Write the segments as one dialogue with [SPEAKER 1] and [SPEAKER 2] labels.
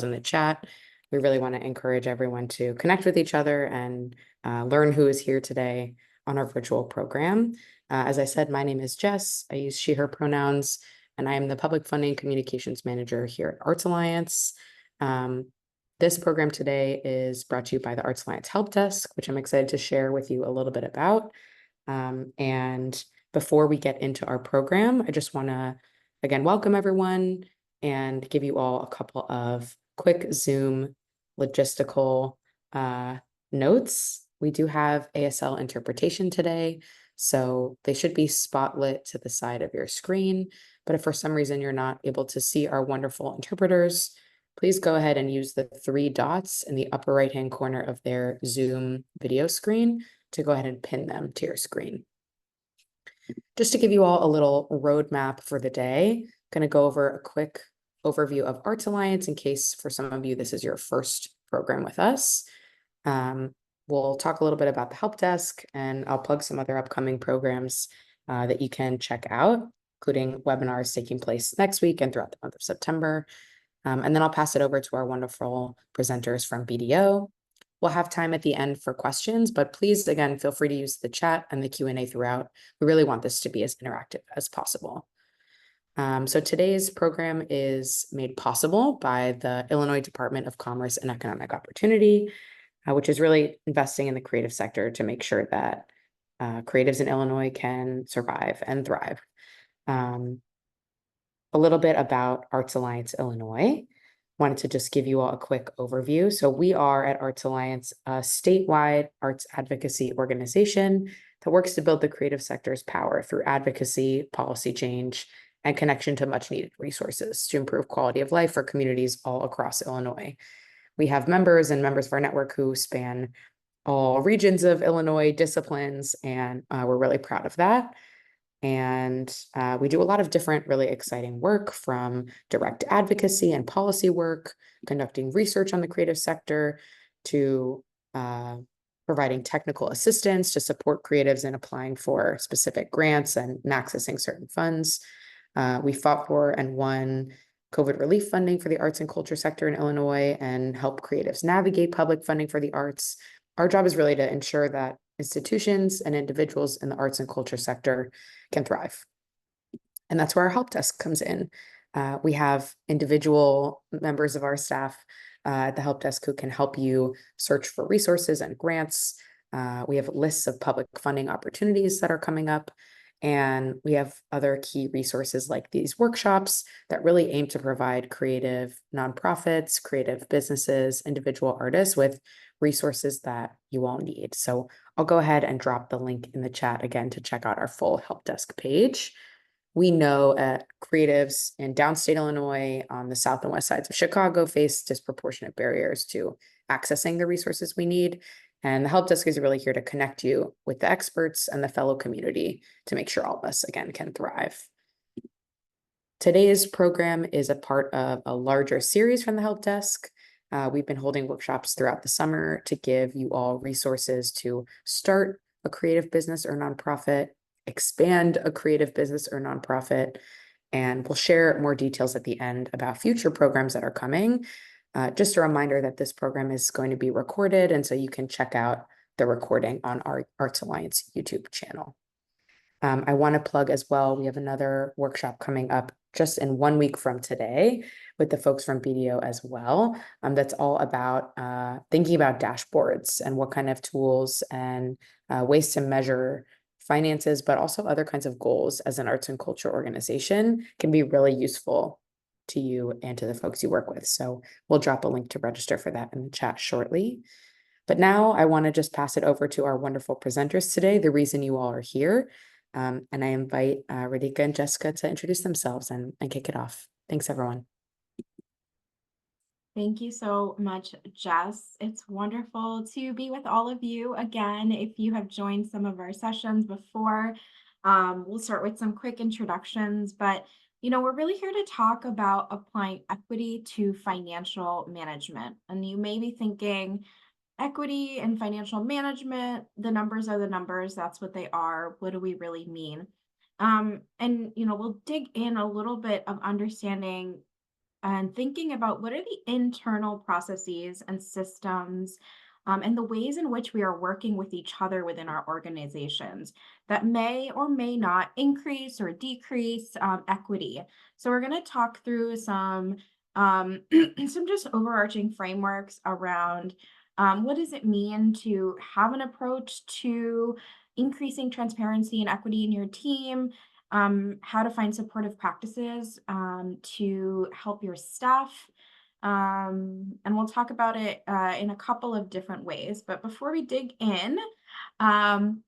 [SPEAKER 1] in the chat. We really want to encourage everyone to connect with each other and learn who is here today on our virtual program. As I said, my name is Jess. I use she, her pronouns, and I am the Public Funding Communications Manager here at Arts Alliance. This program today is brought to you by the Arts Alliance Help Desk, which I'm excited to share with you a little bit about. And before we get into our program, I just want to, again, welcome everyone and give you all a couple of quick Zoom logistical notes. We do have ASL interpretation today, so they should be spotlit to the side of your screen. But if for some reason you're not able to see our wonderful interpreters, please go ahead and use the 3 dots in the upper right-hand corner of their Zoom video screen to go ahead and pin them to your screen. Just to give you all a little roadmap for the day, I'm going to go over a quick overview of Arts Alliance in case for some of you this is your first program with us. We'll talk a little bit about the help desk, and I'll plug some other upcoming programs that you can check out, including webinars taking place next week and throughout the month of September. And then I'll pass it over to our wonderful presenters from BDO. We'll have time at the end for questions, but please, again, feel free to use the chat and the Q&A throughout. We really want this to be as interactive as possible. So today's program is made possible by the Illinois Department of Commerce and Economic Opportunity, which is really investing in the creative sector to make sure that creatives in Illinois can survive and thrive. A little bit about Arts Alliance Illinois. Wanted to just give you all a quick overview. So we are at Arts Alliance, a statewide arts advocacy organization that works to build the creative sector's power through advocacy, policy change, and connection to much needed resources to improve quality of life for communities all across Illinois. We have members and members of our network who span all regions of Illinois, disciplines, and we're really proud of that. And we do a lot of different really exciting work, from direct advocacy and policy work, conducting research on the creative sector, to providing technical assistance to support creatives in applying for specific grants and accessing certain funds. We fought for and won COVID relief funding for the arts and culture sector in Illinois and help creatives navigate public funding for the arts. Our job is really to ensure that institutions and individuals in the arts and culture sector can thrive. And that's where our help desk comes in. We have individual members of our staff at the help desk who can help you search for resources and grants. We have lists of public funding opportunities that are coming up. And we have other key resources like these workshops that really aim to provide creative nonprofits, creative businesses, individual artists with resources that you all need. So I'll go ahead and drop the link in the chat again to check out our full help desk page. We know creatives in downstate Illinois, on the south and west sides of Chicago, face disproportionate barriers to accessing the resources we need. And the help desk is really here to connect you with the experts and the fellow community to make sure all of us, again, can thrive. Today's program is a part of a larger series from the help desk. We've been holding workshops throughout the summer to give you all resources to start a creative business or nonprofit, expand a creative business or nonprofit, and we'll share more details at the end about future programs that are coming. Just a reminder that this program is going to be recorded, and so you can check out the recording on our Arts Alliance YouTube channel. I want to plug as well, we have another workshop coming up just in 1 week from today with the folks from BDO as well. That's all about thinking about dashboards and what kind of tools and ways to measure finances, but also other kinds of goals as an arts and culture organization can be really useful to you and to the folks you work with. So we'll drop a link to register for that in the chat shortly. But now I want to just pass it over to our wonderful presenters today, the reason you all are here. And I invite Radhika and Jessica to introduce themselves and kick it off. Thanks, everyone.
[SPEAKER 2] Thank you so much, Jess. It's wonderful to be with all of you again. If you have joined some of our sessions before, we'll start with some quick introductions, but we're really here to talk about applying equity to financial management. And you may be thinking, equity and financial management, the numbers are the numbers, that's what they are. What do we really mean? And we'll dig in a little bit of understanding and thinking about what are the internal processes and systems and the ways in which we are working with each other within our organizations that may or may not increase or decrease equity. So we're going to talk through some just overarching frameworks around what does it mean to have an approach to increasing transparency and equity in your team, how to find supportive practices to help your staff. And we'll talk about it in a couple of different ways. But before we dig in, um,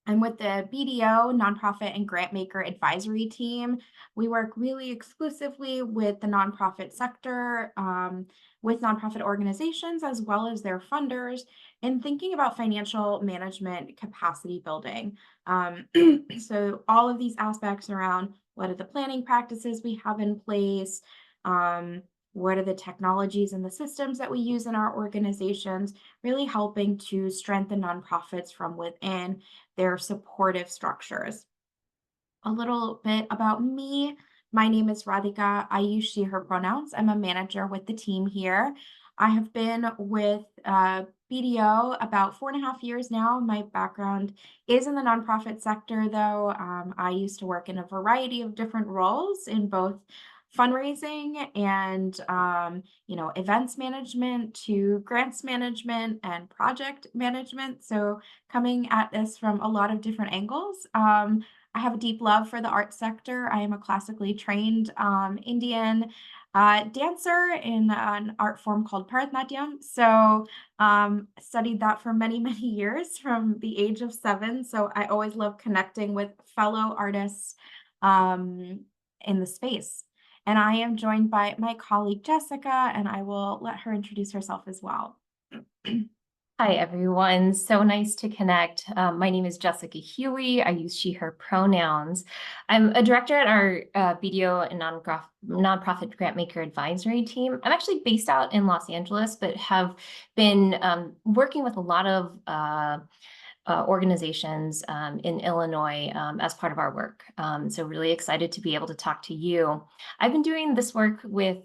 [SPEAKER 2] and with the BDO, nonprofit and grant maker advisory team, we work really exclusively with the nonprofit sector, with nonprofit organizations, as well as their funders, in thinking about financial management capacity building. So, all of these aspects around what are the planning practices we have in place, um, what are the technologies and the systems that we use in our organizations, really helping to strengthen nonprofits from within their supportive structures. A little bit about me. My name is Radhika. I use she, her pronouns. I'm a manager with the team here. I have been with BDO about 4.5 years now. My background is in the nonprofit sector, though. I used to work in a variety of different roles in both fundraising and events management to grants management and project management. So coming at this from a lot of different angles. I have a deep love for the art sector. I am a classically trained Indian dancer in an art form called Bharatanatyam. So studied that for many, many years from the age of 7. So I always love connecting with fellow artists in the space. And I am joined by my colleague Jessica, and I will let her introduce herself as well.
[SPEAKER 3] Hi, everyone. So nice to connect. My name is Jessica Huey. I use she, her pronouns. I'm a director at our BDO and nonprofit grantmaker advisory team. I'm actually based out in Los Angeles, but have been working with a lot of organizations in Illinois as part of our work. So really excited to be able to talk to you. I've been doing this work with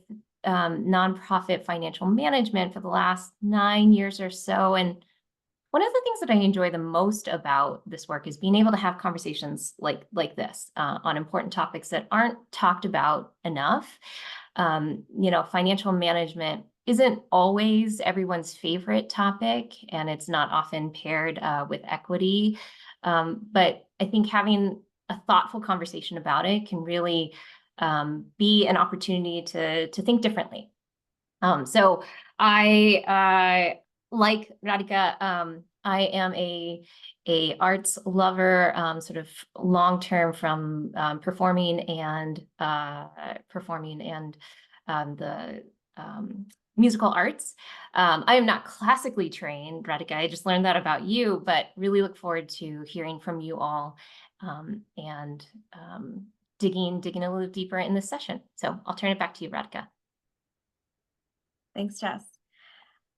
[SPEAKER 3] nonprofit financial management for the last 9 years or so. And one of the things that I enjoy the most about this work is being able to have conversations like this on important topics that aren't talked about enough. Financial management isn't always everyone's favorite topic, and it's not often paired with equity. But I think having a thoughtful conversation about it can really be an opportunity to think differently. So I like Radhika, I am a arts lover, sort of long term from performing and the musical arts. I am not classically trained, Radhika. I just learned that about you, but really look forward to hearing from you all and digging a little deeper in this session. So I'll turn it back to you, Radhika.
[SPEAKER 2] Thanks, Jess.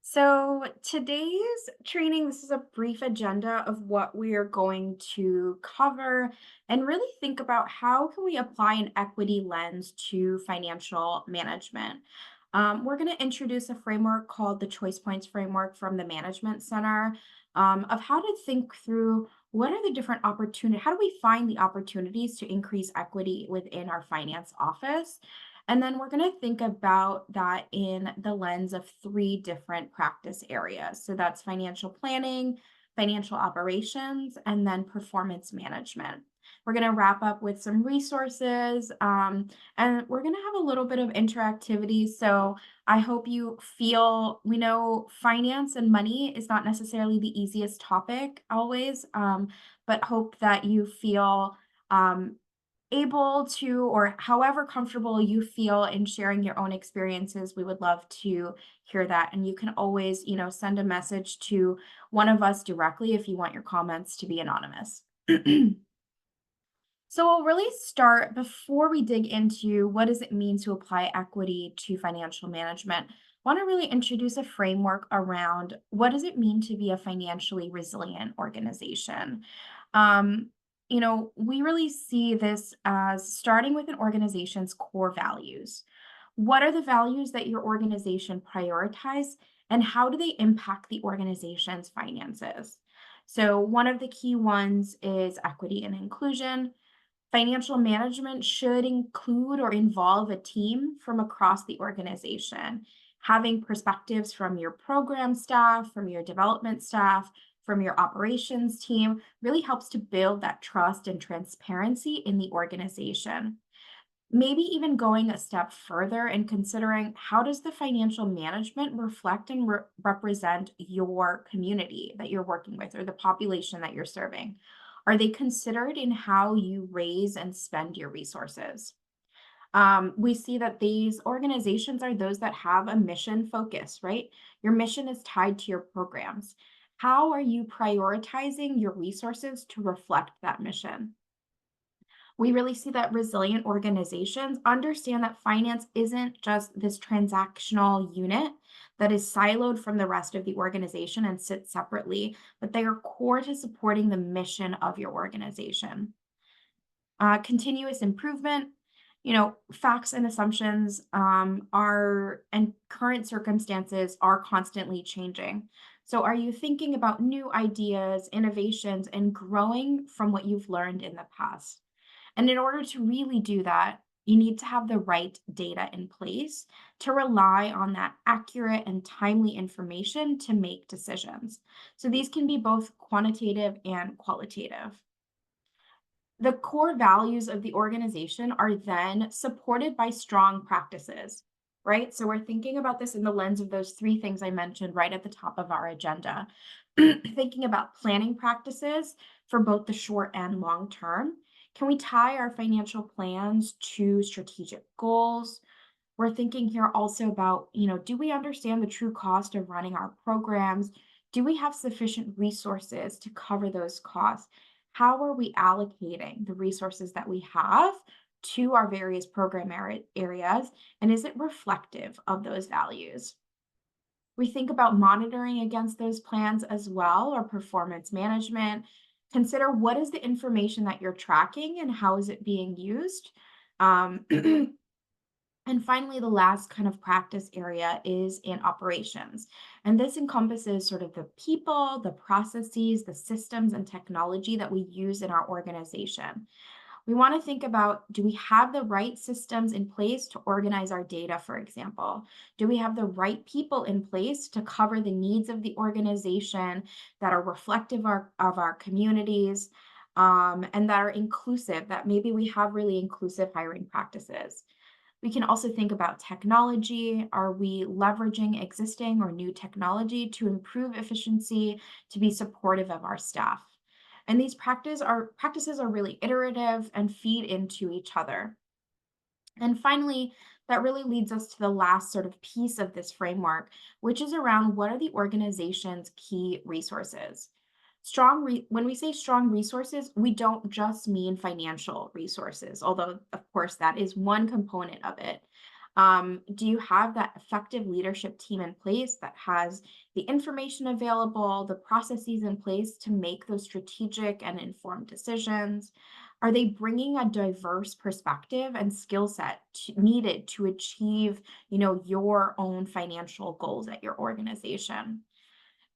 [SPEAKER 2] So today's training, this is a brief agenda of what we are going to cover and really think about how can we apply an equity lens to financial management. We're going to introduce a framework called the Choice Points Framework from the Management Center of how to think through what are the different opportunities, how do we find the opportunities to increase equity within our finance office? And then we're going to think about that in the lens of 3 different practice areas. So that's financial planning, financial operations, and then performance management. We're going to wrap up with some resources, and we're going to have a little bit of interactivity. So I hope you feel, we know finance and money is not necessarily the easiest topic always, but hope that you feel able to, or however comfortable you feel in sharing your own experiences. We would love to hear that. And you can always, send a message to one of us directly if you want your comments to be anonymous. So we'll really start before we dig into what does it mean to apply equity to financial management. I want to really introduce a framework around what does it mean to be a financially resilient organization. We really see this as starting with an organization's core values. What are the values that your organization prioritizes, and how do they impact the organization's finances? So one of the key ones is equity and inclusion. Financial management should include or involve a team from across the organization. Having perspectives from your program staff, from your development staff, from your operations team really helps to build that trust and transparency in the organization. Maybe even going a step further and considering how does the financial management reflect and represent your community that you're working with or the population that you're serving? Are they considered in how you raise and spend your resources? We see that these organizations are those that have a mission focus, right? Your mission is tied to your programs. How are you prioritizing your resources to reflect that mission? We really see that resilient organizations understand that finance isn't just this transactional unit that is siloed from the rest of the organization and sits separately, but they are core to supporting the mission of your organization. Continuous improvement, facts and assumptions are and current circumstances are constantly changing. So, are you thinking about new ideas, innovations, and growing from what you've learned in the past? And in order to really do that, you need to have the right data in place to rely on that accurate and timely information to make decisions. So these can be both quantitative and qualitative. The core values of the organization are then supported by strong practices, right? So we're thinking about this in the lens of those three things I mentioned right at the top of our agenda. Thinking about planning practices for both the short and long term. Can we tie our financial plans to strategic goals? We're thinking here also about, do we understand the true cost of running our programs? Do we have sufficient resources to cover those costs? How are we allocating the resources that we have to our various program areas? And is it reflective of those values? We think about monitoring against those plans as well, or performance management. Consider what is the information that you're tracking and how is it being used. And finally, the last kind of practice area is in operations. And this encompasses sort of the people, the processes, the systems, and technology that we use in our organization. We want to think about, do we have the right systems in place to organize our data, for example? Do we have the right people in place to cover the needs of the organization that are reflective of our communities, and that are inclusive, that maybe we have really inclusive hiring practices? We can also think about technology. Are we leveraging existing or new technology to improve efficiency, to be supportive of our staff? And these practices are really iterative and feed into each other. And finally, that really leads us to the last sort of piece of this framework, which is around what are the organization's key resources. When we say strong resources, we don't just mean financial resources, although of course that is one component of it. Do you have that effective leadership team in place that has the information available, the processes in place to make those strategic and informed decisions? Are they bringing a diverse perspective and skill set needed to achieve, your own financial goals at your organization?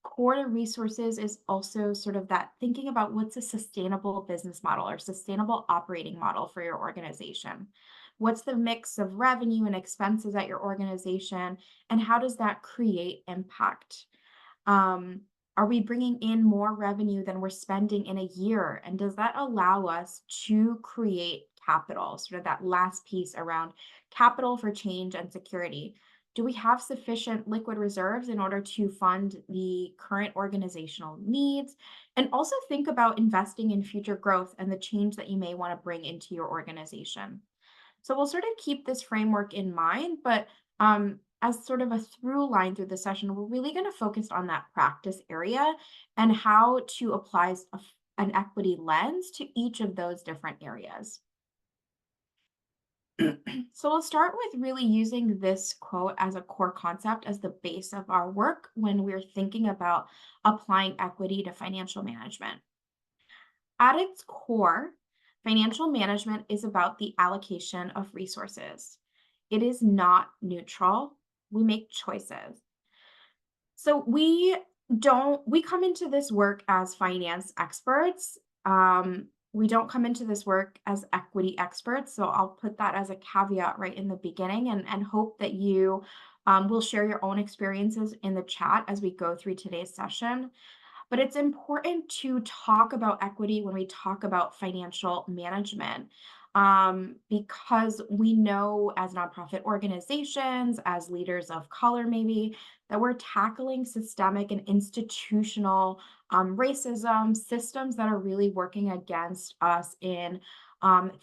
[SPEAKER 2] Core to resources is also sort of that thinking about what's a sustainable business model or sustainable operating model for your organization. What's the mix of revenue and expenses at your organization, and how does that create impact? Are we bringing in more revenue than we're spending in a year? And does that allow us to create capital? Sort of that last piece around capital for change and security. Do we have sufficient liquid reserves in order to fund the current organizational needs? And also think about investing in future growth and the change that you may want to bring into your organization. So we'll sort of keep this framework in mind, but as sort of a through line through the session, we're really going to focus on that practice area and how to apply an equity lens to each of those different areas. So we'll start with really using this quote as a core concept as the base of our work when we're thinking about applying equity to financial management. At its core, financial management is about the allocation of resources. it is not neutral. We make choices. So we come into this work as finance experts. We don't come into this work as equity experts. So I'll put that as a caveat right in the beginning and hope that you will share your own experiences in the chat as we go through today's session. But it's important to talk about equity when we talk about financial management, because we know as nonprofit organizations, as leaders of color, maybe, that we're tackling systemic and institutional racism systems that are really working against us in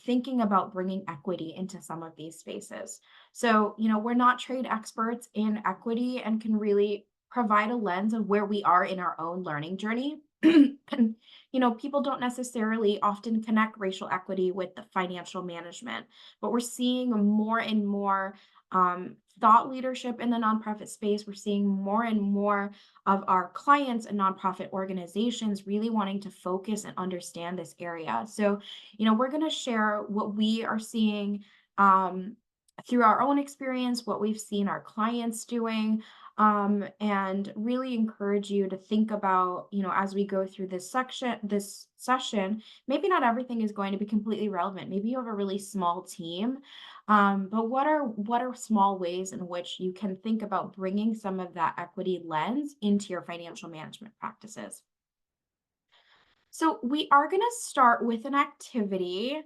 [SPEAKER 2] thinking about bringing equity into some of these spaces. So, we're not trade experts in equity and can really provide a lens of where we are in our own learning journey. And, people don't necessarily often connect racial equity with the financial management, but we're seeing more and more thought leadership in the nonprofit space. We're seeing more and more of our clients and nonprofit organizations really wanting to focus and understand this area. So, we're going to share what we are seeing through our own experience, what we've seen our clients doing, and really encourage you to think about, as we go through this session, maybe not everything is going to be completely relevant. Maybe you have a really small team, but what are small ways in which you can think about bringing some of that equity lens into your financial management practices? So we are going to start with an activity.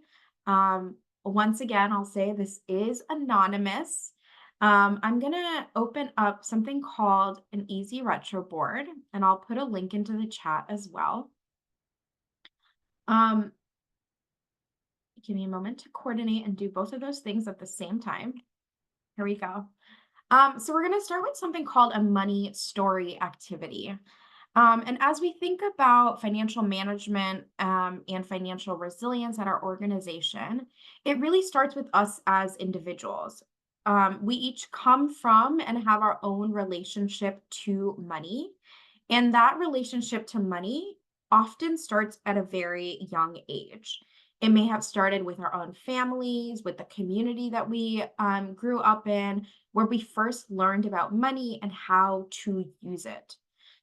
[SPEAKER 2] Once again, I'll say this is anonymous. I'm going to open up something called an easy retro board, and I'll put a link into the chat as well. Give me a moment to coordinate and do both of those things at the same time. Here we go. So we're going to start with something called a money story activity. And as we think about financial management and financial resilience at our organization, it really starts with us as individuals. We each come from and have our own relationship to money. And that relationship to money often starts at a very young age. It may have started with our own families, with the community that we grew up in, where we first learned about money and how to use it.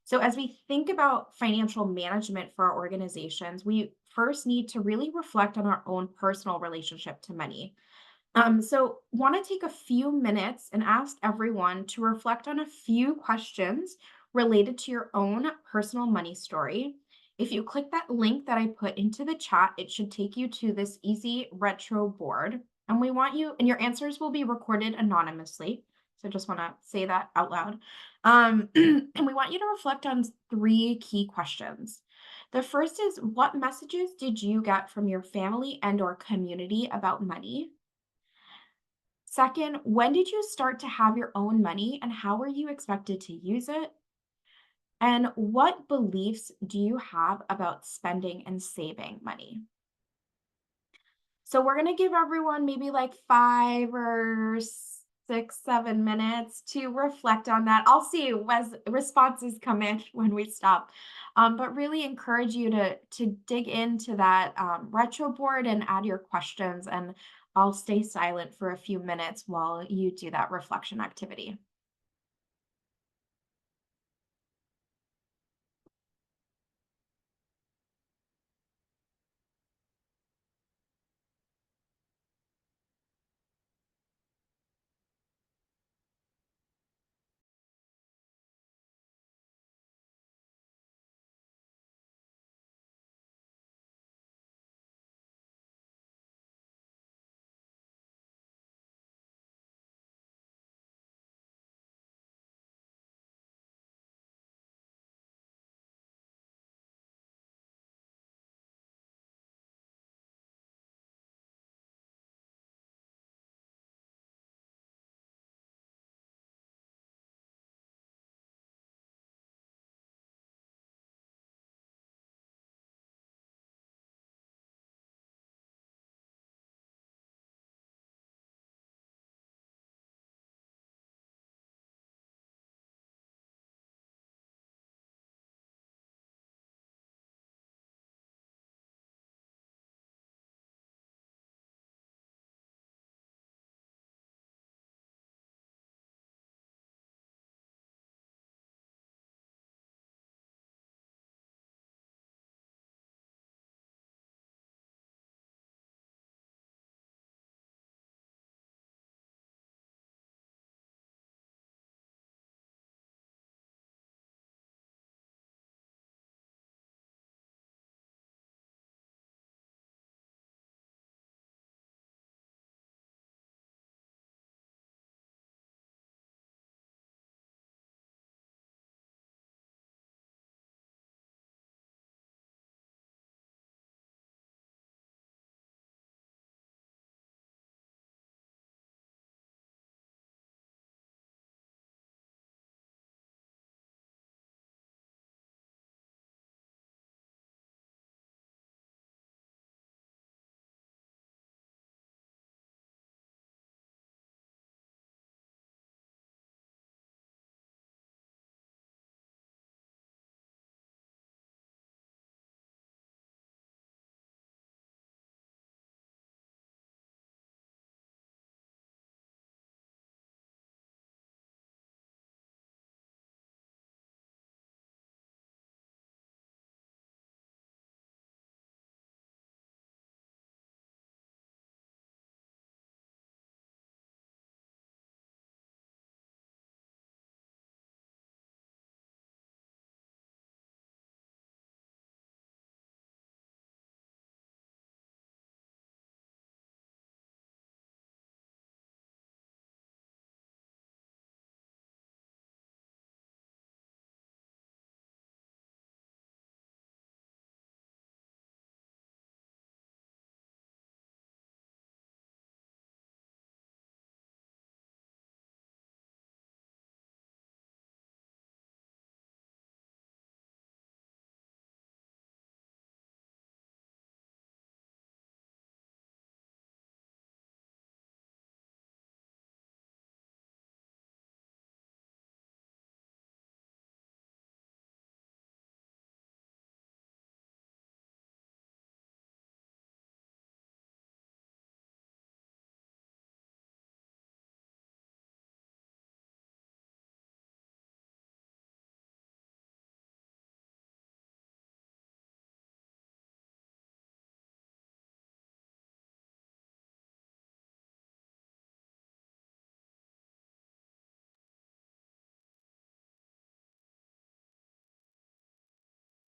[SPEAKER 2] So, as we think about financial management for our organizations, we first need to really reflect on our own personal relationship to money. So, want to take a few minutes and ask everyone to reflect on a few questions related to your own personal money story. If you click that link that I put into the chat, it should take you to this easy retro board. And we want you, and your answers will be recorded anonymously. So, just want to say that out loud. And we want you to reflect on 3 key questions. The first is, what messages did you get from your family and or community about money? Second, when did you start to have your own money and how were you expected to use it? And what beliefs do you have about spending and saving money? So we're going to give everyone maybe like 5 or 6, 7 minutes to reflect on that. I'll see as responses come in when we stop. But really encourage you to dig into that retro board and add your questions. And I'll stay silent for a few minutes while you do that reflection activity.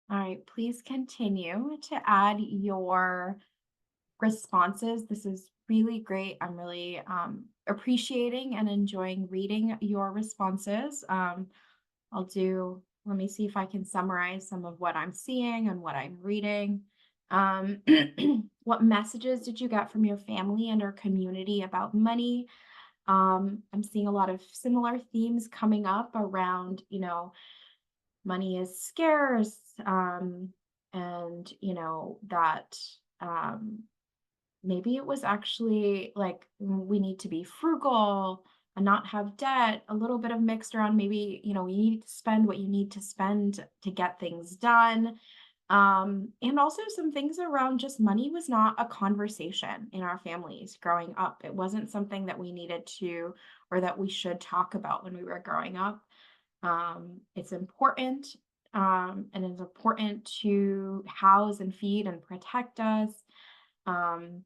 [SPEAKER 2] All right, please continue to add your responses. This is really great. I'm really appreciating and enjoying reading your responses. Let me see if I can summarize some of what I'm seeing and what I'm reading. Um, what messages did you get from your family and or community about money? I'm seeing a lot of similar themes coming up around, money is scarce, and, that um, maybe it was actually like we need to be frugal and not have debt, a little bit of mixed around maybe, you need to spend what you need to spend to get things done. And also some things around just money was not a conversation in our families growing up. It wasn't something that we needed to or that we should talk about when we were growing up. It's important, and it's important to house and feed and protect us. Um,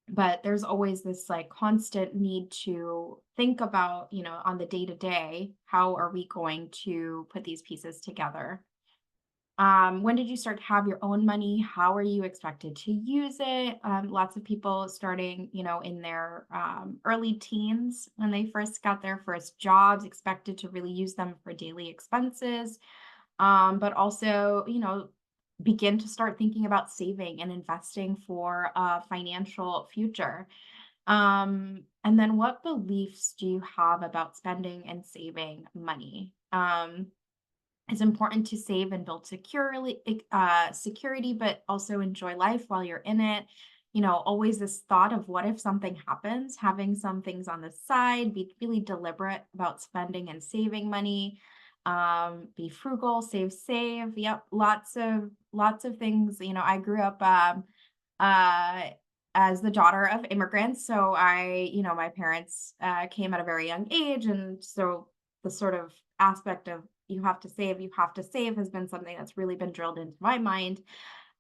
[SPEAKER 2] but there's always this like constant need to think about, on the day to day, how are we going to put these pieces together? When did you start to have your own money? How are you expected to use it? Lots of people starting, in their early teens when they first got their first jobs, expected to really use them for daily expenses, but also, begin to start thinking about saving and investing for a financial future. And then what beliefs do you have about spending and saving money? It's important to save and build security, but also enjoy life while you're in it. Always this thought of what if something happens, having some things on the side, be really deliberate about spending and saving money. Be frugal, save. Yep, lots of things. I grew up uh as the daughter of immigrants. So my parents came at a very young age. And so the sort of aspect of you have to save has been something that's really been drilled into my mind.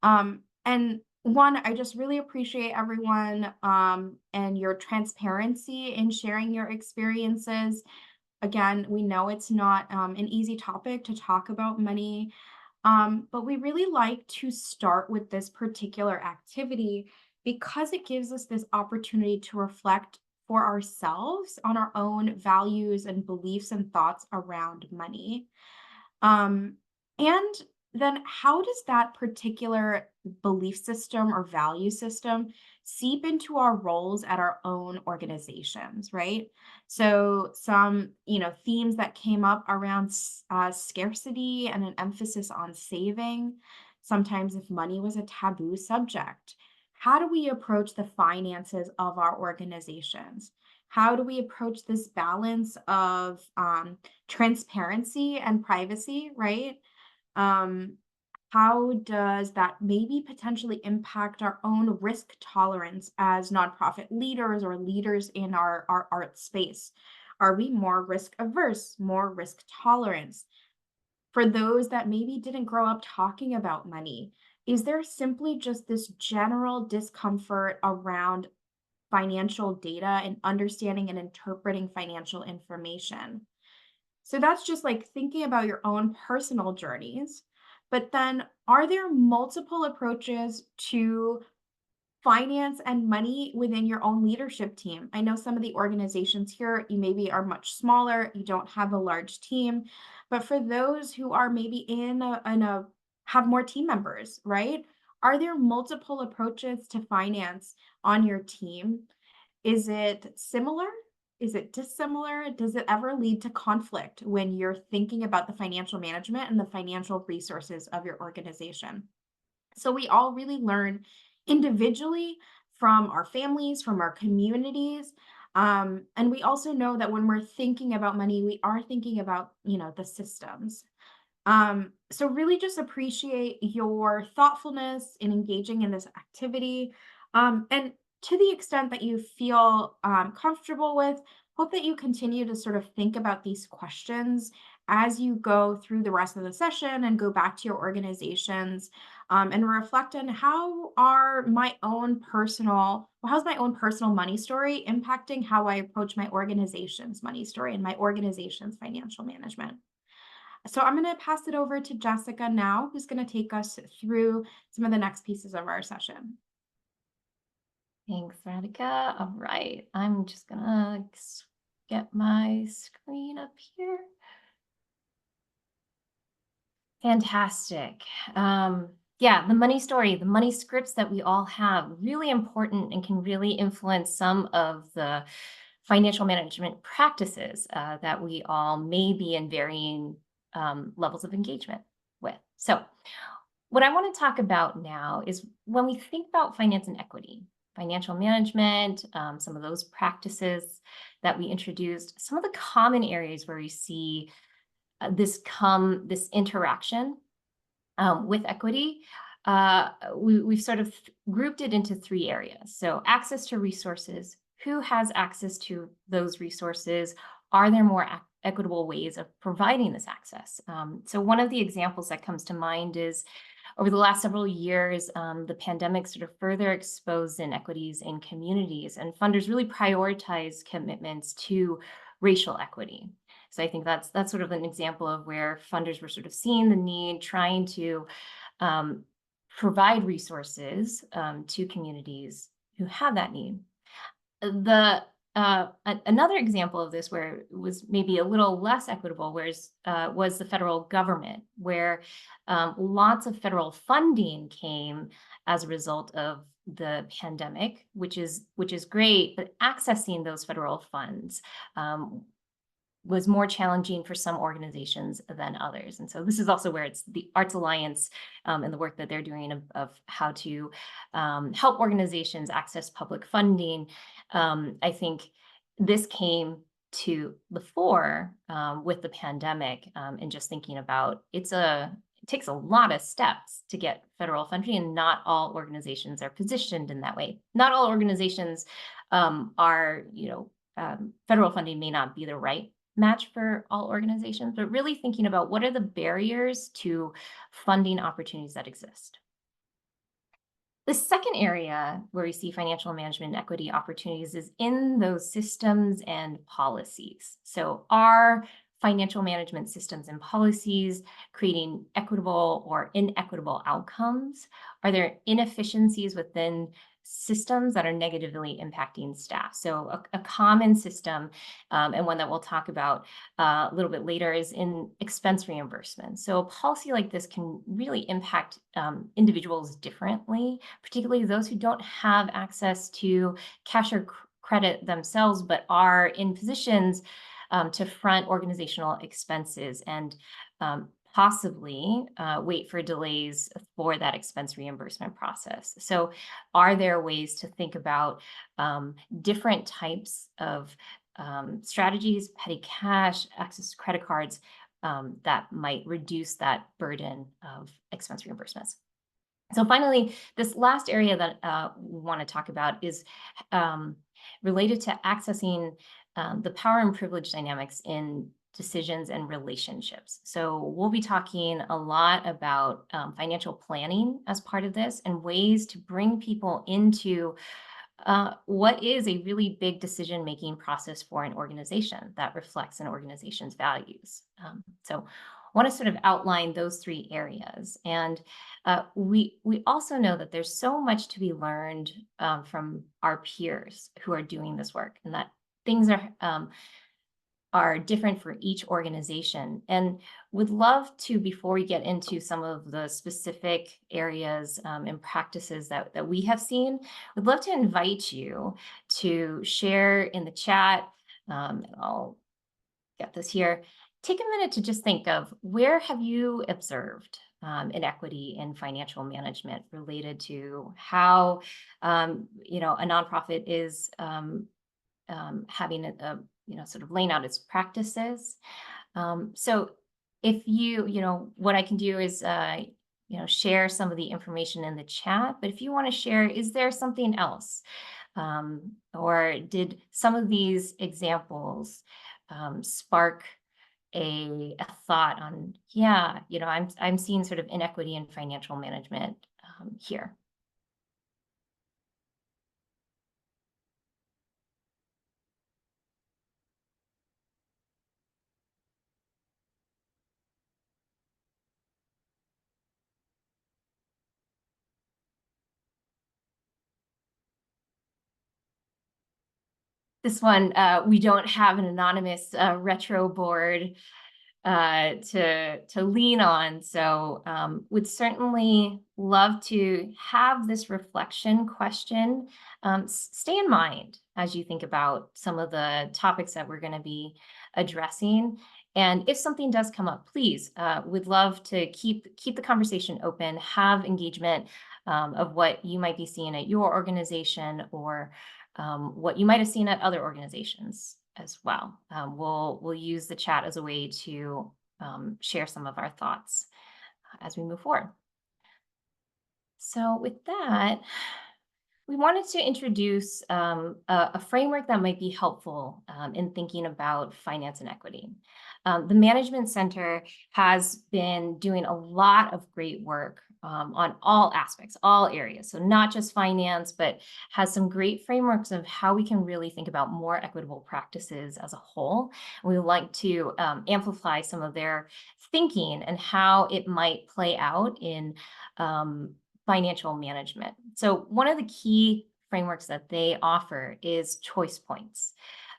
[SPEAKER 2] And one, I just really appreciate everyone and your transparency in sharing your experiences. Again, we know it's not an easy topic to talk about money, but we really like to start with this particular activity because it gives us this opportunity to reflect for ourselves on our own values and beliefs and thoughts around money. Um, and then how does that particular belief system or value system seep into our roles at our own organizations, right? So some, themes that came up around scarcity and an emphasis on saving. Sometimes if money was a taboo subject, how do we approach the finances of our organizations? How do we approach this balance of transparency and privacy, right? Um, how does that maybe potentially impact our own risk tolerance as nonprofit leaders or leaders in our art space? Are we more risk averse, more risk tolerance? For those that maybe didn't grow up talking about money, is there simply just this general discomfort around financial data and understanding and interpreting financial information? So that's just like thinking about your own personal journeys. But then, are there multiple approaches to finance and money within your own leadership team? I know some of the organizations here, you maybe are much smaller, you don't have a large team, but for those who are maybe have more team members, right? Are there multiple approaches to finance on your team? Is it similar? Is it dissimilar? Does it ever lead to conflict when you're thinking about the financial management and the financial resources of your organization? So we all really learn individually from our families, from our communities. And we also know that when we're thinking about money, we are thinking about, the systems. So really just appreciate your thoughtfulness in engaging in this activity. And to the extent that you feel comfortable with, hope that you continue to sort of think about these questions as you go through the rest of the session and go back to your organizations, and reflect on how's my own personal money story impacting how I approach my organization's money story and my organization's financial management. So I'm going to pass it over to Jessica now, who's going to take us through some of the next pieces of our session.
[SPEAKER 3] Thanks, Radhika. All right, I'm just gonna get my screen up here. Fantastic. Yeah, the money story, the money scripts that we all have, really important and can really influence some of the financial management practices that we all may be in varying levels of engagement with. So, what I want to talk about now is when we think about finance and equity, financial management, some of those practices that we introduced, some of the common areas where we see this interaction with equity, we've sort of grouped it into three areas. So access to resources, who has access to those resources? Are there more equitable ways of providing this access? So one of the examples that comes to mind is over the last several years, the pandemic sort of further exposed inequities in communities, and funders really prioritize commitments to racial equity. So I think that's sort of an example of where funders were sort of seeing the need, trying to provide resources to communities who have that need. Another example of this where it was maybe a little less equitable was the federal government, where lots of federal funding came as a result of the pandemic, which is great, but accessing those federal funds was more challenging for some organizations than others. And so this is also where it's the Arts Alliance and the work that they're doing of how to help organizations access public funding. I think this came to the fore with the pandemic and just thinking about it takes a lot of steps to get federal funding, and not all organizations are positioned in that way. Not all organizations are, federal funding may not be the right match for all organizations, but really thinking about what are the barriers to funding opportunities that exist. The second area where we see financial management and equity opportunities is in those systems and policies. So are financial management systems and policies creating equitable or inequitable outcomes? Are there inefficiencies within systems that are negatively impacting staff? So a common system, and one that we'll talk about a little bit later, is in expense reimbursement. So a policy like this can really impact individuals differently, particularly those who don't have access to cash or credit themselves, but are in positions to front organizational expenses and possibly wait for delays for that expense reimbursement process. So are there ways to think about different types of strategies, petty cash, access to credit cards, that might reduce that burden of expense reimbursements? So finally, this last area that we want to talk about is related to accessing the power and privilege dynamics in decisions and relationships. So we'll be talking a lot about financial planning as part of this, and ways to bring people into what is a really big decision-making process for an organization that reflects an organization's values. So I want to sort of outline those three areas. And we also know that there's so much to be learned from our peers who are doing this work, and that things are different for each organization. And would love to, before we get into some of the specific areas and practices that we have seen, would love to invite you to share in the chat. And I'll get this here. Take a minute to just think of, where have you observed inequity in financial management related to how a nonprofit is having a sort of laying out its practices. So if what I can do is, share some of the information in the chat, but if you want to share, is there something else? Or did some of these examples spark a thought on, I'm seeing sort of inequity in financial management here. This one, we don't have an anonymous retro board to lean on. So would certainly love to have this reflection question stay in mind as you think about some of the topics that we're going to be addressing. And if something does come up, please, would love to keep the conversation open, have engagement of what you might be seeing at your organization or what you might have seen at other organizations as well. We'll use the chat as a way to share some of our thoughts as we move forward. So with that, we wanted to introduce a framework that might be helpful in thinking about finance and equity. The Management Center has been doing a lot of great work on all aspects, all areas. So not just finance, but has some great frameworks of how we can really think about more equitable practices as a whole. And we would like to amplify some of their thinking and how it might play out in financial management. So one of the key frameworks that they offer is choice points.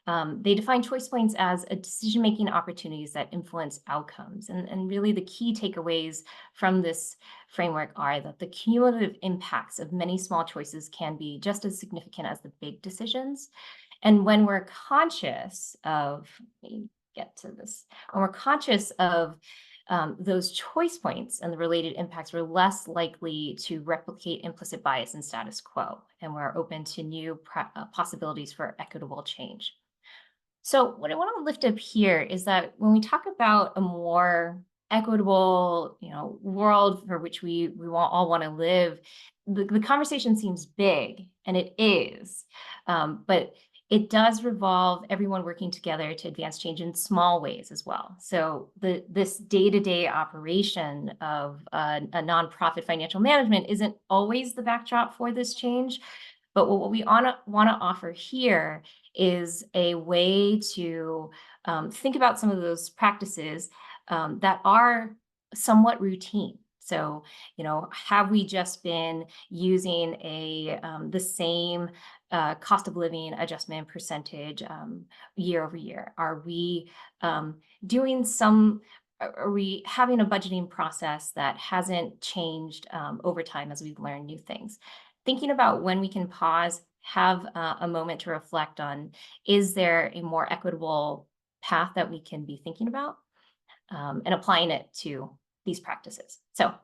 [SPEAKER 3] They define choice points as a decision-making opportunities that influence outcomes. And really the key takeaways from this framework are that the cumulative impacts of many small choices can be just as significant as the big decisions. And when we're conscious of, let me get to this, when we're conscious of those choice points and the related impacts, we're less likely to replicate implicit bias and status quo, and we're open to new possibilities for equitable change. So what I want to lift up here is that when we talk about a more equitable, world for which we all want to live, the conversation seems big, and it is, but it does revolve everyone working together to advance change in small ways as well. So this day-to-day operation of a nonprofit financial management isn't always the backdrop for this change. But what we want to offer here is a way to think about some of those practices that are somewhat routine. So, have we just been using the same cost of living adjustment percentage year over year? Are we doing are we having a budgeting process that hasn't changed over time as we've learned new things? Thinking about when we can pause, have a moment to reflect on, is there a more equitable path that we can be thinking about and applying it to these practices. So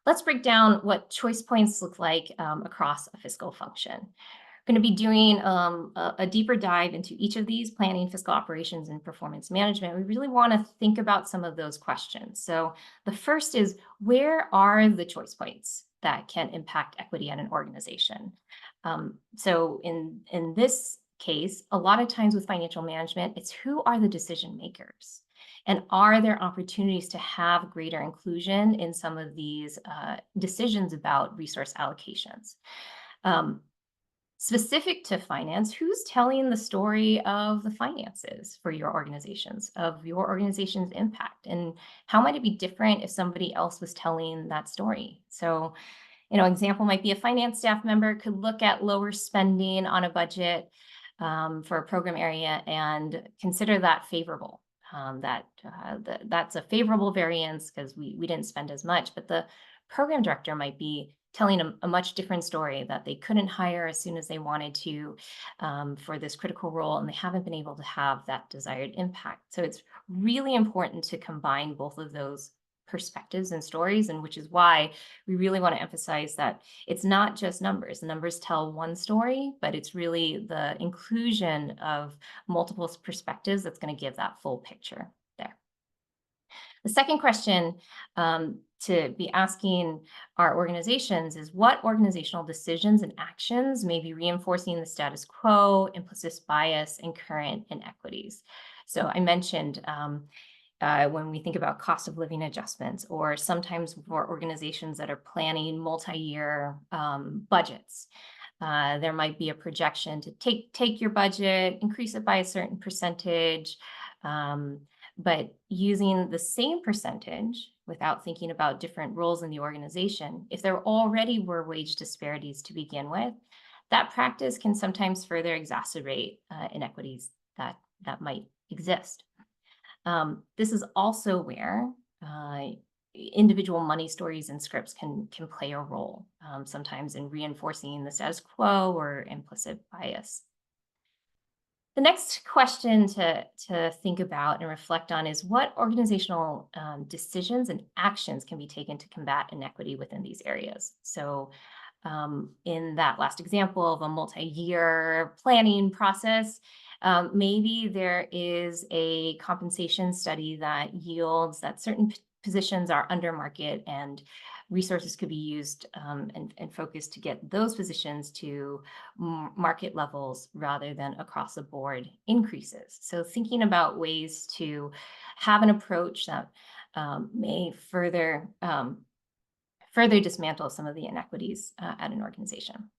[SPEAKER 3] let's break down what choice points look like across a fiscal function. We're going to be doing a deeper dive into each of these: planning, fiscal operations, and performance management. We really want to think about some of those questions. So the first is, where are the choice points that can impact equity at an organization? So in this case, a lot of times with financial management, it's who are the decision makers? And are there opportunities to have greater inclusion in some of these decisions about resource allocations? Specific to finance, who's telling the story of the finances for your organizations, of your organization's impact? And how might it be different if somebody else was telling that story? So, example might be a finance staff member could look at lower spending on a budget for a program area and consider that favorable. That's a favorable variance because we didn't spend as much, but the program director might be telling a much different story, that they couldn't hire as soon as they wanted to for this critical role, and they haven't been able to have that desired impact. So it's really important to combine both of those perspectives and stories, and which is why we really want to emphasize that it's not just numbers. The numbers tell one story, but it's really the inclusion of multiple perspectives that's going to give that full picture there. The second question to be asking our organizations is, what organizational decisions and actions may be reinforcing the status quo, implicit bias, and current inequities? So I mentioned when we think about cost of living adjustments, or sometimes for organizations that are planning multi-year budgets. There might be a projection to take your budget, increase it by a certain percentage, but using the same percentage without thinking about different roles in the organization. If there already were wage disparities to begin with, that practice can sometimes further exacerbate inequities that might exist. This is also where individual money stories and scripts can play a role, sometimes in reinforcing the status quo or implicit bias. The next question to think about and reflect on is what organizational decisions and actions can be taken to combat inequity within these areas. So in that last example of a multi-year planning process, maybe there is a compensation study that yields that certain positions are under market and resources could be used and focused to get those positions to market levels rather than across the board increases. So thinking about ways to have an approach that may further dismantle some of the inequities at an organization.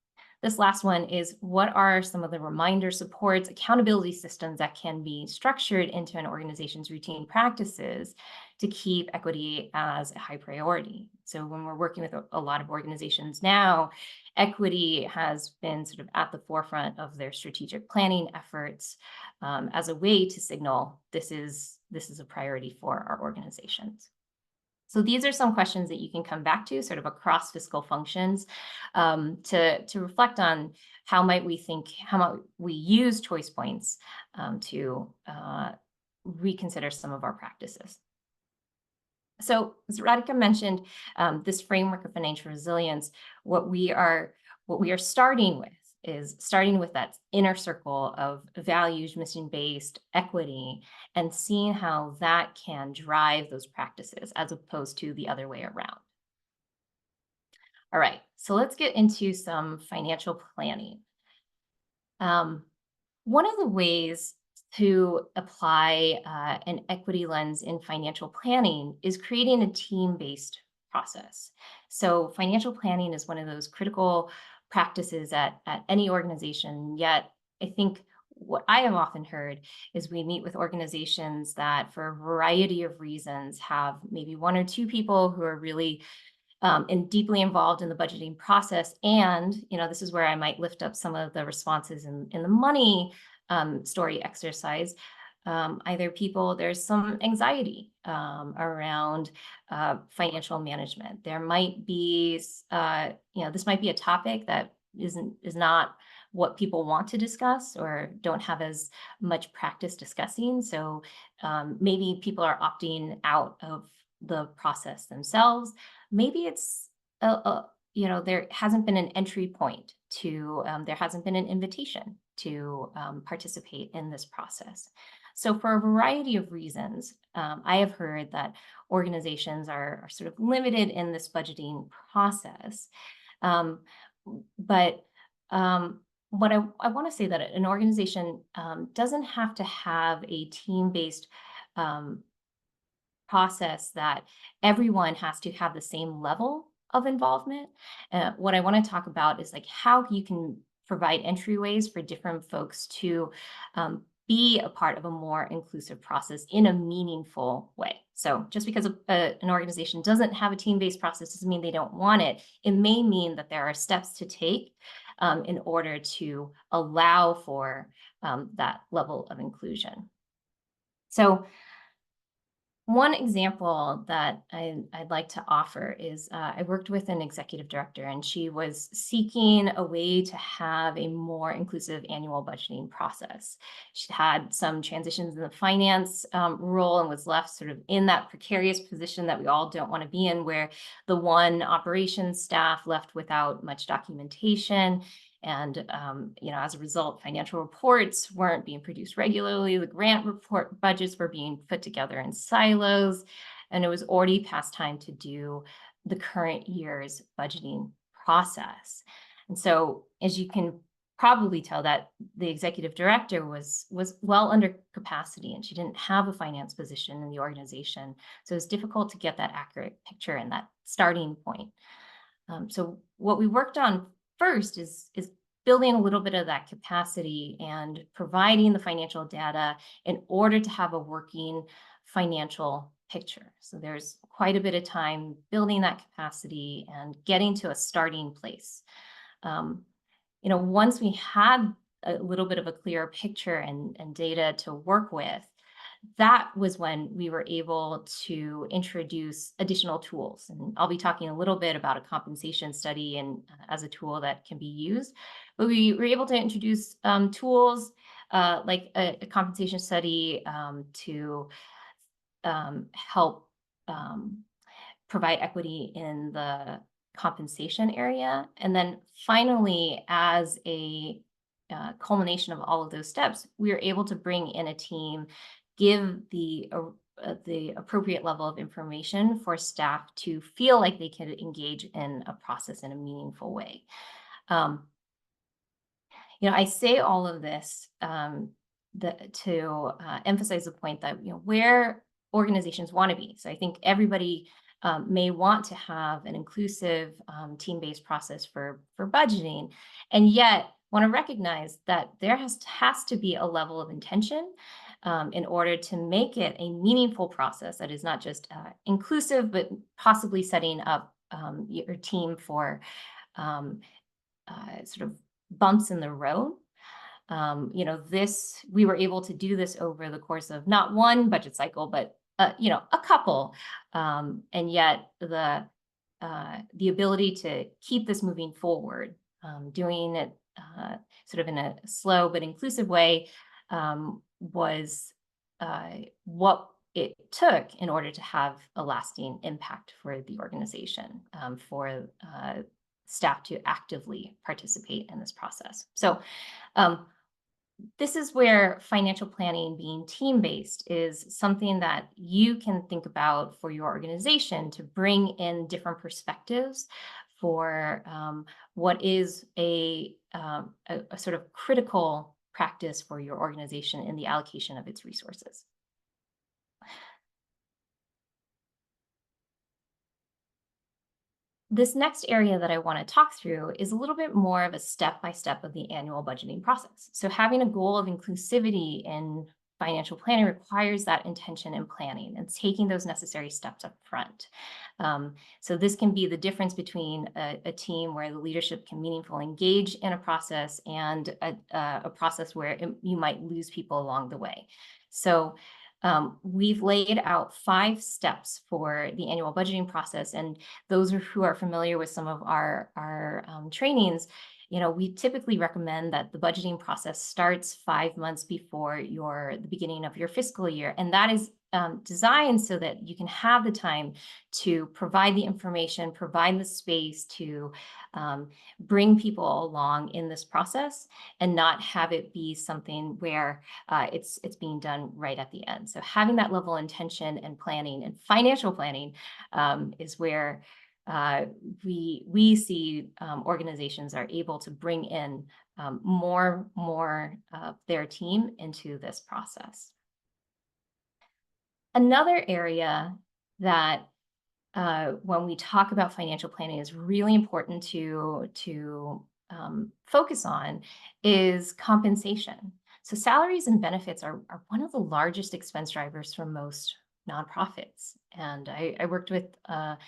[SPEAKER 3] This last one is, what are some of the reminder supports, accountability systems that can be structured into an organization's routine practices to keep equity as a high priority? So when we're working with a lot of organizations now, equity has been sort of at the forefront of their strategic planning efforts as a way to signal this is a priority for our organizations. So these are some questions that you can come back to sort of across fiscal functions to reflect on how might we use choice points to reconsider some of our practices. So as Radhika mentioned, this framework of financial resilience, what we are starting with that inner circle of values, mission-based equity, and seeing how that can drive those practices as opposed to the other way around. All right, so let's get into some financial planning. One of the ways to apply an equity lens in financial planning is creating a team-based process. So financial planning is one of those critical practices at any organization, yet I think what I have often heard is we meet with organizations that for a variety of reasons have maybe one or two people who are really and deeply involved in the budgeting process. And, this is where I might lift up some of the responses in the money story exercise. There's some anxiety around financial management. There might be, this might be a topic that is not what people want to discuss or don't have as much practice discussing. So maybe people are opting out of the process themselves. Maybe it's there hasn't been an entry point to, there hasn't been an invitation to participate in this process. So for a variety of reasons, I have heard that organizations are sort of limited in this budgeting process. But what I want to say that an organization doesn't have to have a team-based process that everyone has to have the same level of involvement. What I want to talk about is like how you can provide entryways for different folks to be a part of a more inclusive process in a meaningful way. So just because an organization doesn't have a team-based process doesn't mean they don't want it. It may mean that there are steps to take in order to allow for that level of inclusion. So one example that I'd like to offer is I worked with an executive director, and she was seeking a way to have a more inclusive annual budgeting process. She'd had some transitions in the finance role and was left sort of in that precarious position that we all don't want to be in, where the one operations staff left without much documentation. And, as a result, financial reports weren't being produced regularly. The grant report budgets were being put together in silos, and it was already past time to do the current year's budgeting process. And so, as you can probably tell, that the executive director was well under capacity, and she didn't have a finance position in the organization. So it's difficult to get that accurate picture and that starting point. So what we worked on first is building a little bit of that capacity and providing the financial data in order to have a working financial picture. So there's quite a bit of time building that capacity and getting to a starting place. once we had a little bit of a clearer picture and data to work with, that was when we were able to introduce additional tools. And I'll be talking a little bit about a compensation study and as a tool that can be used. But we were able to introduce tools like a compensation study to help provide equity in the compensation area. And then finally, as a culmination of all of those steps, we were able to bring in a team, give the appropriate level of information for staff to feel like they could engage in a process in a meaningful way. I say all of this to emphasize the point that where organizations want to be. So I think everybody may want to have an inclusive team-based process for budgeting, and yet want to recognize that there has to be a level of intention in order to make it a meaningful process that is not just inclusive, but possibly setting up your team for sort of bumps in the road. We were able to do this over the course of not one budget cycle, but a couple, and yet the ability to keep this moving forward, doing it sort of in a slow but inclusive way, was what it took in order to have a lasting impact for the organization, for staff to actively participate in this process. So this is where financial planning, being team-based, is something that you can think about for your organization to bring in different perspectives for what is a sort of critical practice for your organization in the allocation of its resources. This next area that I want to talk through is a little bit more of a step-by-step of the annual budgeting process. So having a goal of inclusivity in financial planning requires that intention and planning and taking those necessary steps up front. So this can be the difference between a team where the leadership can meaningfully engage in a process and a process where you might lose people along the way. So we've laid out 5 steps for the annual budgeting process, and those who are familiar with some of our trainings, we typically recommend that the budgeting process starts 5 months before the beginning of your fiscal year, and that is designed so that you can have the time to provide the information, provide the space to bring people along in this process, and not have it be something where it's being done right at the end. So having that level of intention and planning and financial planning is where we see organizations are able to bring in more of their team into this process. Another area that when we talk about financial planning is really important to focus on is compensation. So salaries and benefits are one of the largest expense drivers for most nonprofits. And I worked with a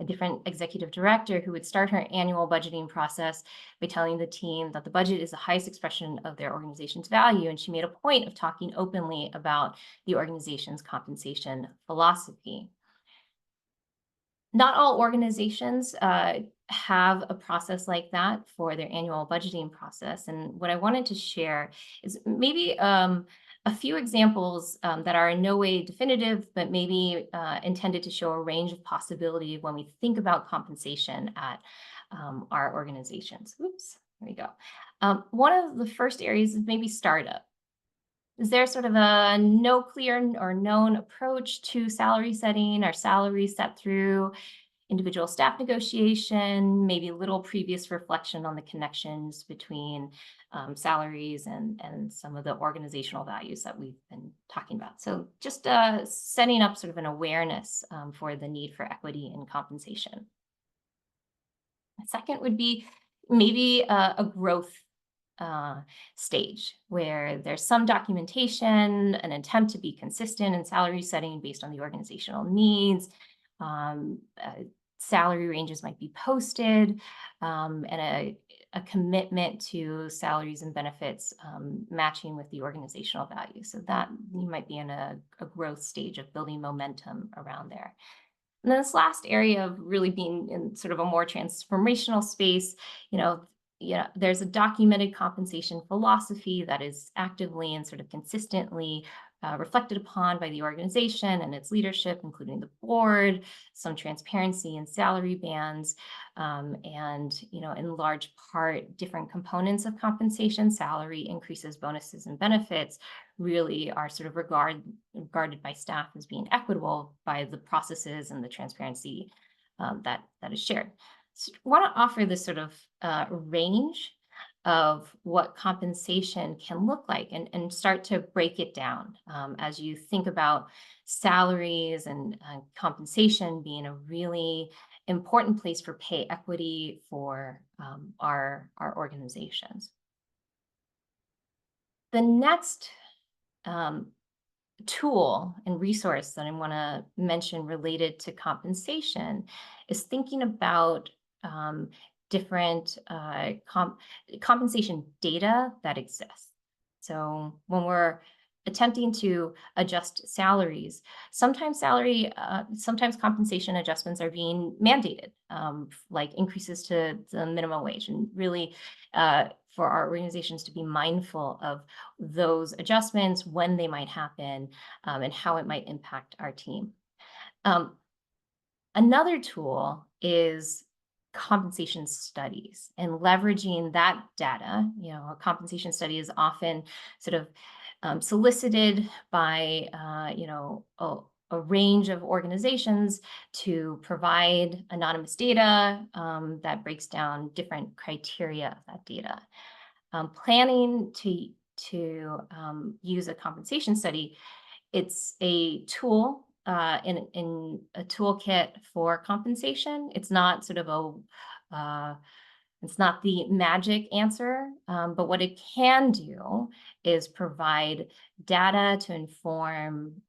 [SPEAKER 3] different executive director who would start her annual budgeting process by telling the team that the budget is the highest expression of their organization's value. And she made a point of talking openly about the organization's compensation philosophy. Not all organizations have a process like that for their annual budgeting process. And what I wanted to share is maybe a few examples that are in no way definitive, but maybe intended to show a range of possibility when we think about compensation at our organizations. Oops, there we go. One of the first areas is maybe startup. Is there sort of a no clear or known approach to salary setting? Are salaries set through individual staff negotiation, maybe a little previous reflection on the connections between salaries and some of the organizational values that we've been talking about? So just setting up sort of an awareness for the need for equity in compensation. The second would be maybe a growth stage where there's some documentation, an attempt to be consistent in salary setting based on the organizational needs, salary ranges might be posted, and a commitment to salaries and benefits matching with the organizational value. So that you might be in a growth stage of building momentum around there. And then this last area of really being in sort of a more transformational space, there's a documented compensation philosophy that is actively and sort of consistently reflected upon by the organization and its leadership, including the board, some transparency in salary bands, and in large part, different components of compensation, salary increases, bonuses, and benefits really are sort of regarded by staff as being equitable by the processes and the transparency that is shared. So I want to offer this sort of range of what compensation can look like and start to break it down as you think about salaries and compensation being a really important place for pay equity for our organizations. The next tool and resource that I want to mention related to compensation is thinking about different compensation data that exists. So when we're attempting to adjust salaries, sometimes compensation adjustments are being mandated, like increases to the minimum wage, and really for our organizations to be mindful of those adjustments, when they might happen, and how it might impact our team. Another tool is compensation studies and leveraging that data. A compensation study is often sort of solicited by a range of organizations to provide anonymous data that breaks down different criteria of that data. Planning to use a compensation study, it's a tool in a toolkit for compensation. It's not sort of it's not the magic answer, but what it can do is provide data to inform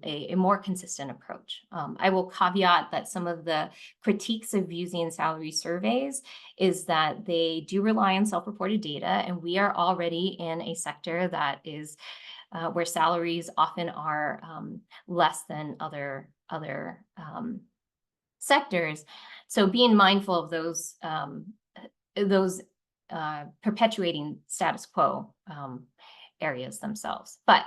[SPEAKER 3] a more consistent approach. I will caveat that some of the critiques of using salary surveys is that they do rely on self-reported data, and we are already in a sector that is where salaries often are less than other sectors. So being mindful of those perpetuating status quo areas themselves. But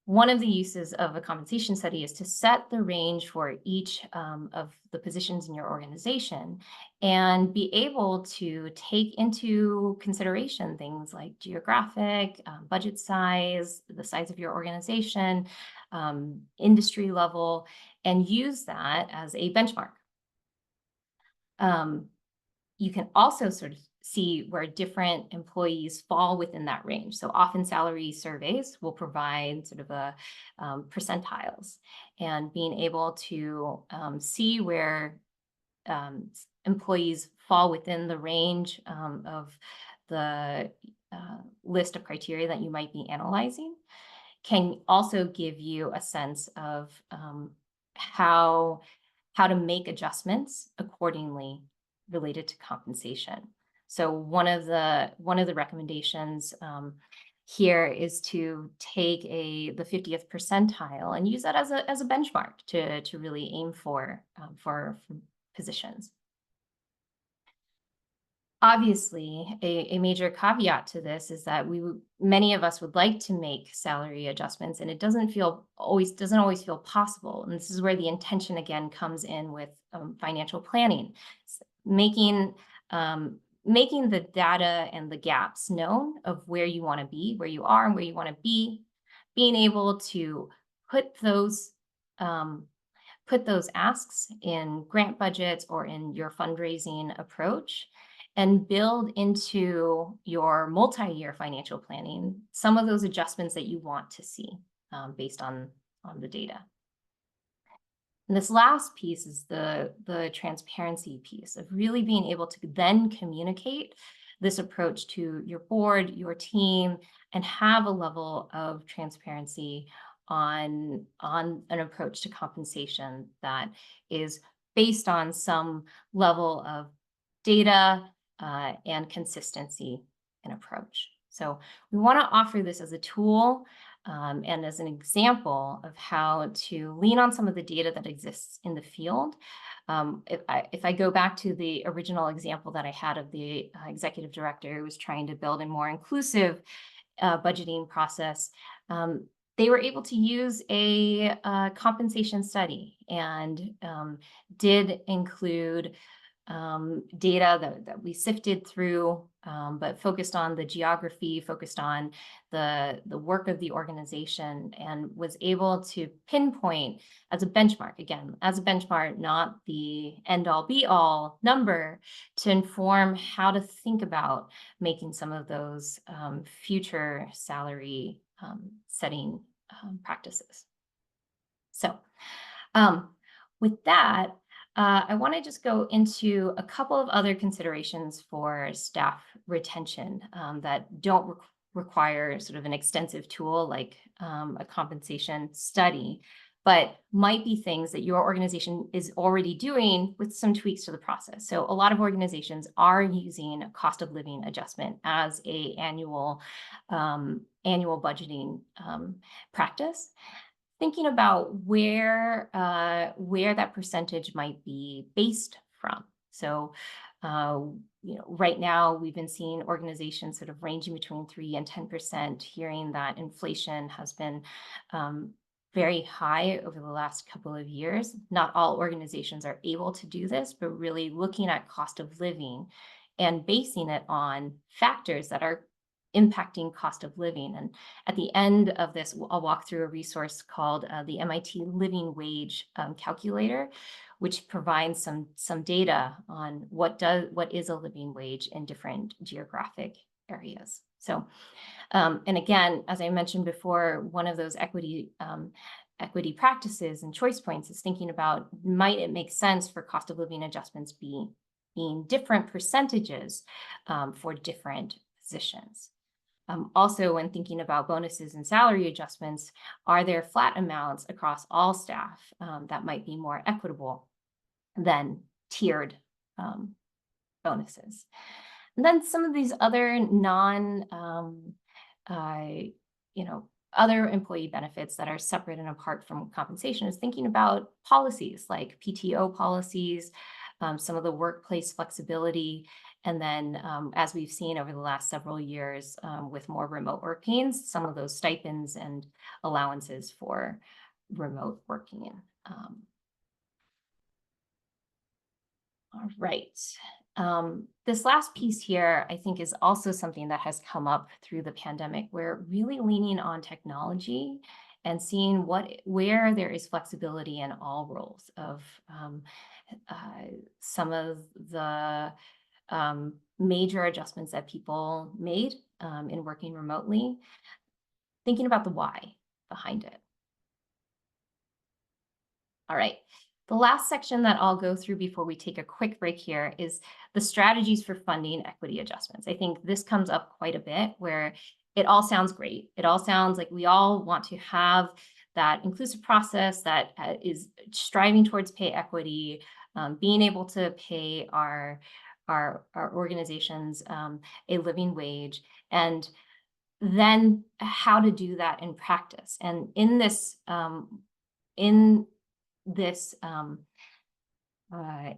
[SPEAKER 3] one of the uses of a compensation study is to set the range for each of the positions in your organization and be able to take into consideration things like geographic, budget size, the size of your organization, industry level, and use that as a benchmark. You can also sort of see where different employees fall within that range. So often salary surveys will provide sort of a percentiles, and being able to see where employees fall within the range of the list of criteria that you might be analyzing can also give you a sense of how to make adjustments accordingly related to compensation. So one of the recommendations here is to take the 50th percentile and use that as a benchmark to really aim for positions. Obviously, a major caveat to this is that many of us would like to make salary adjustments, and it doesn't always feel possible. And this is where the intention again comes in with financial planning, making the data and the gaps known of where you want to be, where you are, and where you want to be, being able to put those asks in grant budgets or in your fundraising approach, and build into your multi-year financial planning some of those adjustments that you want to see based on the data. And this last piece is the transparency piece of really being able to then communicate this approach to your board, your team, and have a level of transparency on an approach to compensation that is based on some level of data and consistency in approach. So we want to offer this as a tool and as an example of how to lean on some of the data that exists in the field. If I go back to the original example that I had of the executive director who was trying to build a more inclusive budgeting process, they were able to use a compensation study and did include data that we sifted through, but focused on the geography, focused on the work of the organization, and was able to pinpoint as a benchmark, again, as a benchmark, not the end all be all number, to inform how to think about making some of those future salary setting practices. So with that, I want to just go into a couple of other considerations for staff retention that don't require sort of an extensive tool like a compensation study, but might be things that your organization is already doing with some tweaks to the process. So a lot of organizations are using a cost of living adjustment as an annual budgeting practice. Thinking about where that percentage might be based from. So, right now we've been seeing organizations sort of ranging between 3 and 10%, hearing that inflation has been very high over the last couple of years. Not all organizations are able to do this, but really looking at cost of living and basing it on factors that are impacting cost of living. And at the end of this, I'll walk through a resource called the MIT Living Wage Calculator, which provides some data on what is a living wage in different geographic areas. So, and again, as I mentioned before, one of those equity practices and choice points is thinking about, might it make sense for cost of living adjustments being different percentages for different positions? Also, when thinking about bonuses and salary adjustments, are there flat amounts across all staff that might be more equitable than tiered bonuses? And then some of these other other employee benefits that are separate and apart from compensation is thinking about policies like PTO policies, some of the workplace flexibility. And then as we've seen over the last several years with more remote working, some of those stipends and allowances for remote working. All right. This last piece here, I think, is also something that has come up through the pandemic. We're really leaning on technology and seeing where there is flexibility in all roles of some of the major adjustments that people made in working remotely, thinking about the why behind it. All right. The last section that I'll go through before we take a quick break here is the strategies for funding equity adjustments. I think this comes up quite a bit, where it all sounds great. It all sounds like we all want to have that inclusive process that is striving towards pay equity, being able to pay our organizations a living wage, and then how to do that in practice. And in this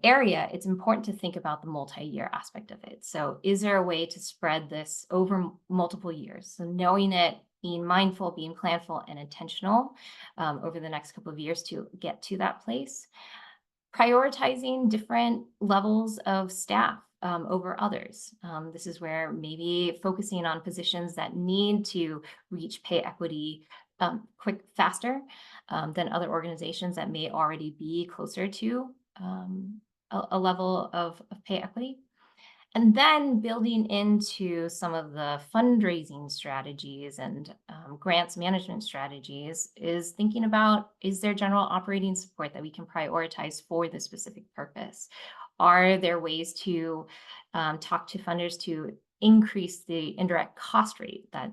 [SPEAKER 3] area, it's important to think about the multi-year aspect of it. So is there a way to spread this over multiple years? So knowing it, being mindful, being planful and intentional over the next couple of years to get to that place. Prioritizing different levels of staff over others. This is where maybe focusing on positions that need to reach pay equity faster than other organizations that may already be closer to a level of pay equity. And then building into some of the fundraising strategies and grants management strategies is thinking about, is there general operating support that we can prioritize for this specific purpose? Are there ways to talk to funders to increase the indirect cost rate that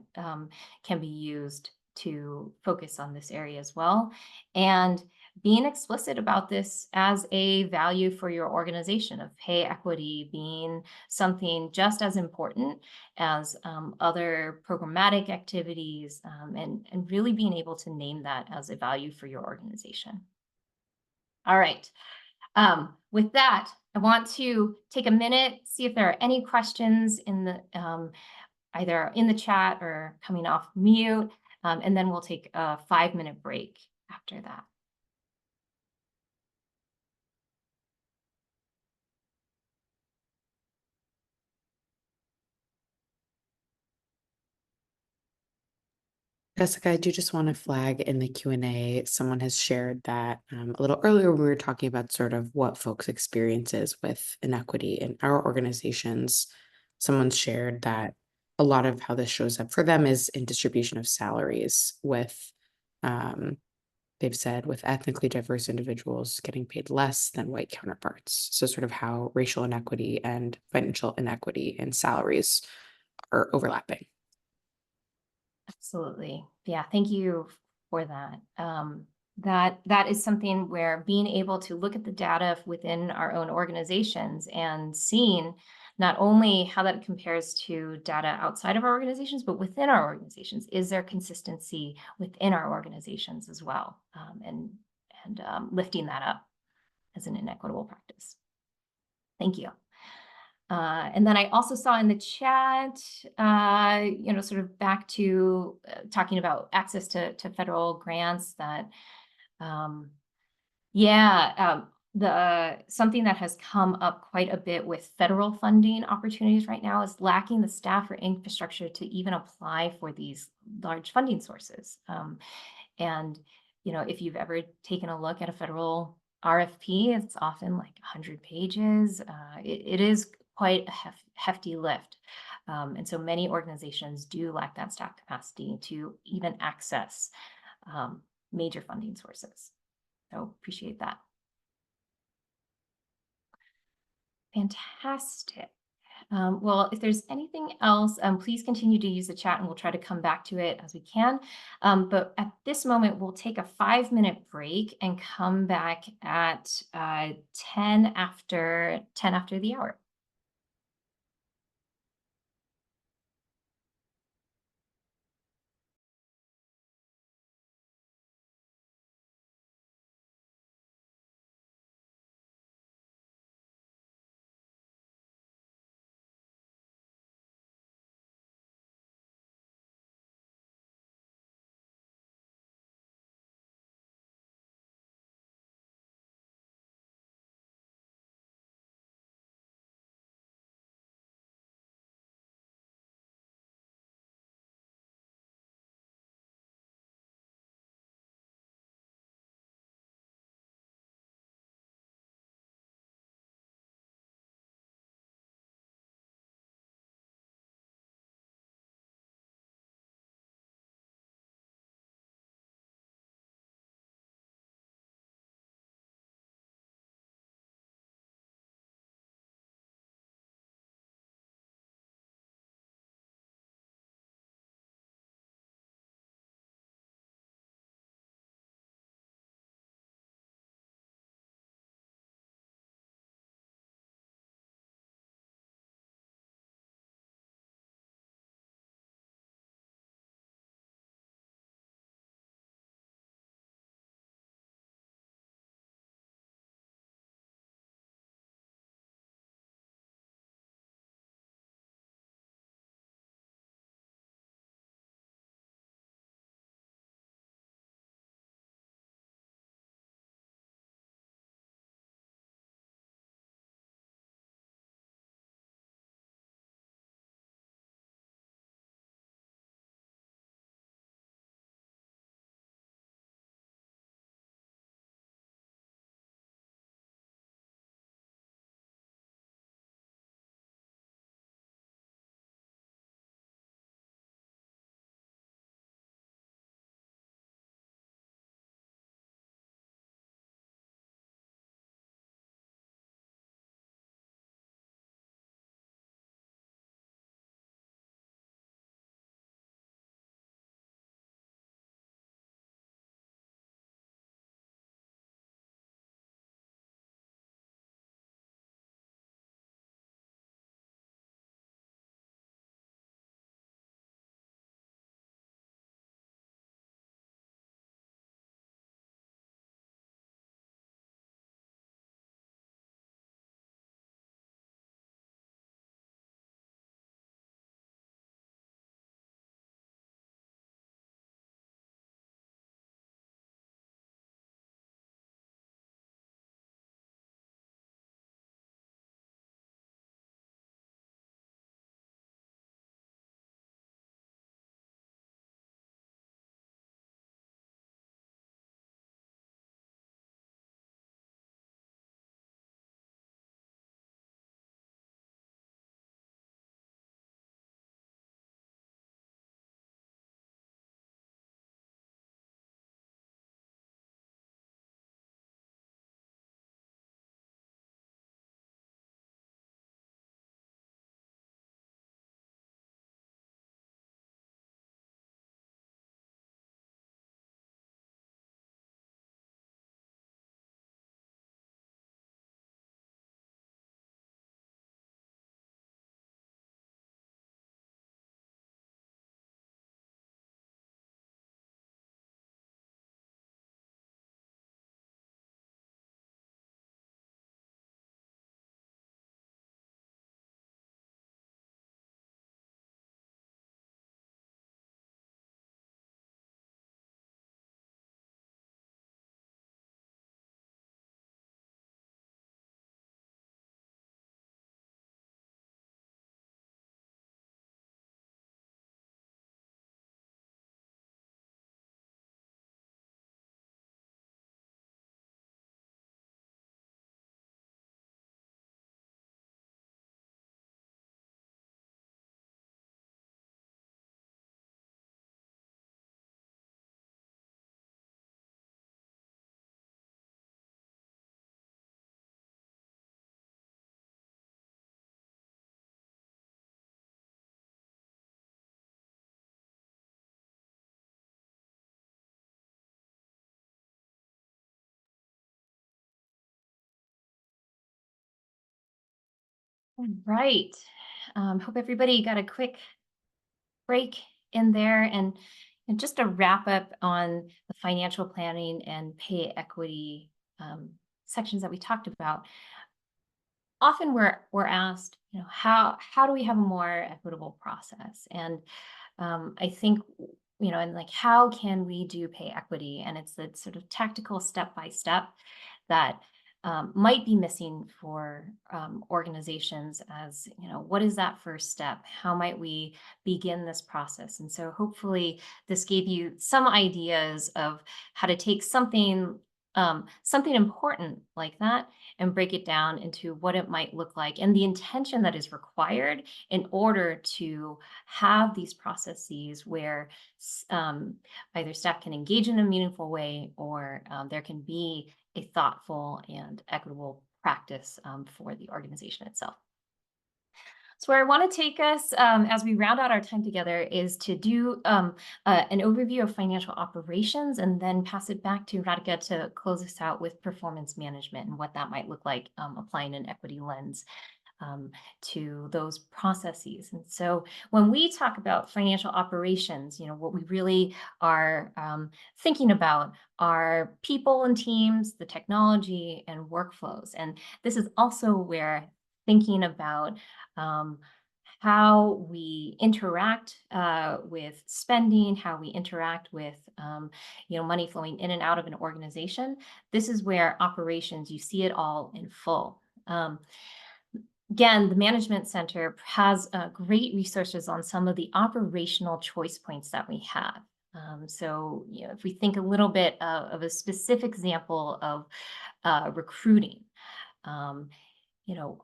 [SPEAKER 3] can be used to focus on this area as well? And being explicit about this as a value for your organization, of pay equity being something just as important as other programmatic activities, and really being able to name that as a value for your organization. All right. With that, I want to take a minute, see if there are any questions in the either in the chat or coming off mute, and then we'll take a 5-minute break after that.
[SPEAKER 1] Jessica, I do just want to flag in the Q&A, someone has shared that a little earlier when we were talking about sort of what folks' experiences with inequity in our organizations. Someone shared that a lot of how this shows up for them is in distribution of salaries with, they've said, with ethnically diverse individuals getting paid less than white counterparts. So sort of how racial inequity and financial inequity in salaries are overlapping.
[SPEAKER 3] Absolutely. Yeah, thank you for that. That is something where being able to look at the data within our own organizations and seeing not only how that compares to data outside of our organizations, but within our organizations. Is there consistency within our organizations as well? And lifting that up as an inequitable practice. Thank you. And then I also saw in the chat, sort of back to talking about access to federal grants that, something that has come up quite a bit with federal funding opportunities right now is lacking the staff or infrastructure to even apply for these large funding sources. And, if you've ever taken a look at a federal RFP, it's often like 100 pages. It is quite a hefty lift. And so many organizations do lack that staff capacity to even access major funding sources. So appreciate that. Fantastic. Well, if there's anything else, please continue to use the chat and we'll try to come back to it as we can. But at this moment, we'll take a 5-minute break and come back at 10 after the hour. All right. Hope everybody got a quick break in there, and just a wrap up on the financial planning and pay equity sections that we talked about. Often we're asked, how do we have a more equitable process? And I think, and like, how can we do pay equity? And it's the sort of tactical step by step that might be missing for organizations. As what is that first step? How might we begin this process? And so hopefully this gave you some ideas of how to take something important like that and break it down into what it might look like and the intention that is required in order to have these processes where either staff can engage in a meaningful way, or there can be a thoughtful and equitable practice for the organization itself. So where I want to take us as we round out our time together is to do an overview of financial operations, and then pass it back to Radhika to close us out with performance management and what that might look like, applying an equity lens to those processes. And so when we talk about financial operations, what we really are thinking about are people and teams, the technology and workflows. And this is also where thinking about how we interact with spending, how we interact with money flowing in and out of an organization. This is where operations, you see it all in full. Again, the Management Center has great resources on some of the operational choice points that we have. So, if we think a little bit of a specific example of recruiting,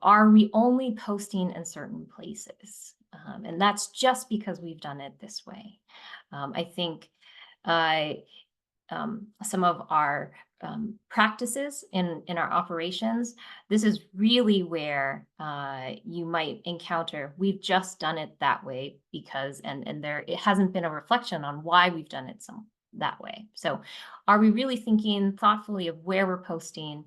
[SPEAKER 3] are we only posting in certain places? And that's just because we've done it this way. I think some of our practices in our operations, this is really where you might encounter, we've just done it that way because, and there, it hasn't been a reflection on why we've done it that way. So are we really thinking thoughtfully of where we're posting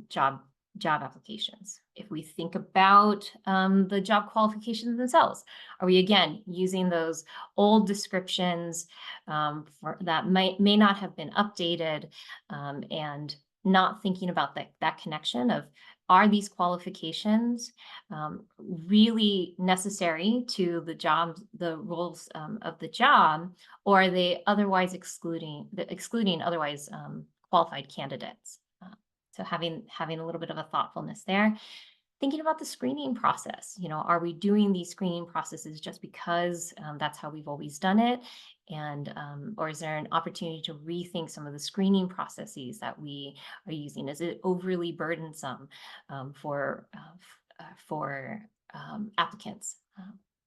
[SPEAKER 3] job applications? If we think about the job qualifications themselves, are we again using those old descriptions that may not have been updated, and not thinking about that connection of, are these qualifications really necessary to the roles of the job, or are they otherwise excluding otherwise qualified candidates? So having a little bit of a thoughtfulness there. Thinking about the screening process, are we doing these screening processes just because that's how we've always done it? And or is there an opportunity to rethink some of the screening processes that we are using? Is it overly burdensome for applicants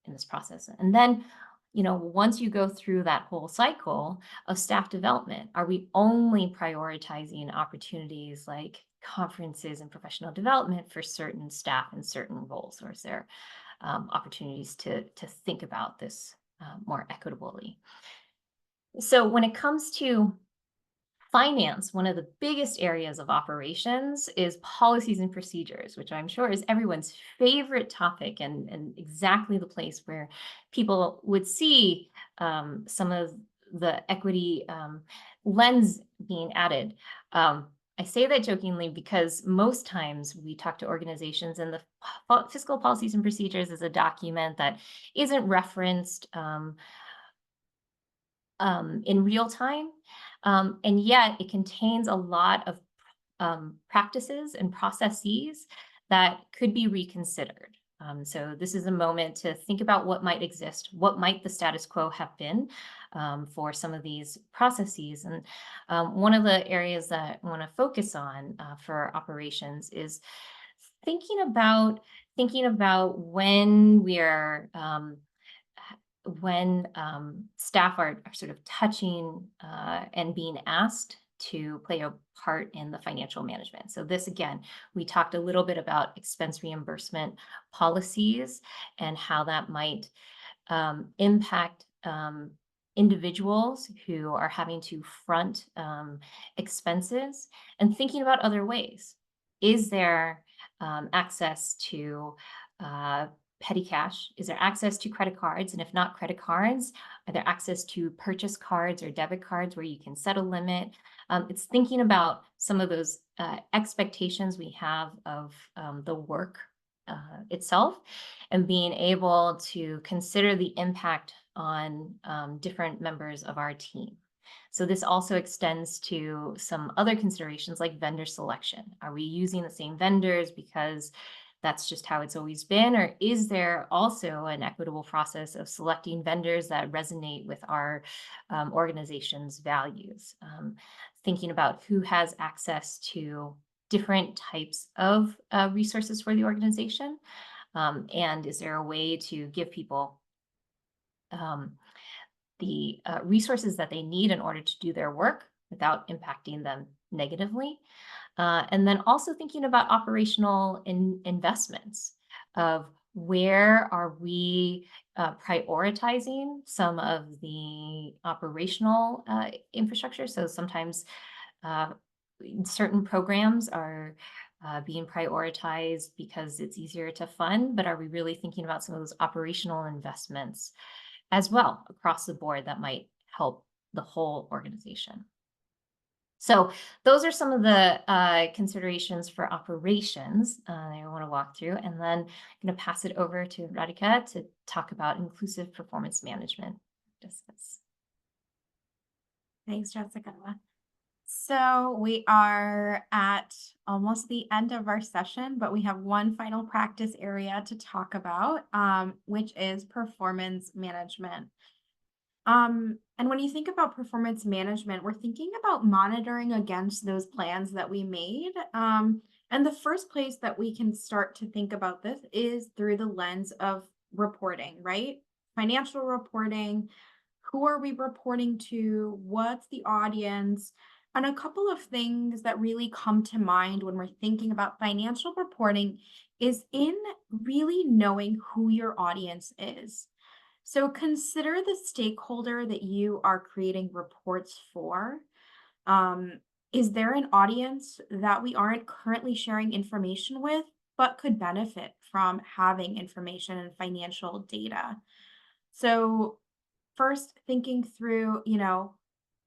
[SPEAKER 3] in this process? And then, once you go through that whole cycle of staff development, are we only prioritizing opportunities like conferences and professional development for certain staff and certain roles, or is there opportunities to think about this more equitably? So when it comes to finance, one of the biggest areas of operations is policies and procedures, which I'm sure is everyone's favorite topic, and exactly the place where people would see some of the equity lens being added. I say that jokingly because most times we talk to organizations, and the fiscal policies and procedures is a document that isn't referenced in real time. And yet it contains a lot of practices and processes that could be reconsidered. So this is a moment to think about what might exist, what might the status quo have been for some of these processes. And one of the areas that I want to focus on for operations is thinking about when we're when staff are sort of touching and being asked to play a part in the financial management. So this, again, we talked a little bit about expense reimbursement policies and how that might impact individuals who are having to front expenses, and thinking about other ways. Is there access to petty cash? Is there access to credit cards? And if not credit cards, are there access to purchase cards or debit cards where you can set a limit? It's thinking about some of those expectations we have of the work itself, and being able to consider the impact on different members of our team. So this also extends to some other considerations like vendor selection. Are we using the same vendors because that's just how it's always been? Or is there also an equitable process of selecting vendors that resonate with our organization's values? Thinking about who has access to different types of resources for the organization. And is there a way to give people the resources that they need in order to do their work without impacting them negatively? And then also thinking about operational investments of where are we prioritizing some of the operational infrastructure. So sometimes certain programs are being prioritized because it's easier to fund, but are we really thinking about some of those operational investments as well across the board that might help the whole organization? So those are some of the considerations for operations I want to walk through, and then I'm going to pass it over to Radhika to talk about inclusive performance management.
[SPEAKER 2] Thanks, Jessica. So we are at almost the end of our session, but we have one final practice area to talk about, which is performance management. And when you think about performance management, we're thinking about monitoring against those plans that we made. And the first place that we can start to think about this is through the lens of reporting, right? Financial reporting. Who are we reporting to? What's the audience? And a couple of things that really come to mind when we're thinking about financial reporting is in really knowing who your audience is. So consider the stakeholder that you are creating reports for. Is there an audience that we aren't currently sharing information with, but could benefit from having information and financial data? So first, thinking through,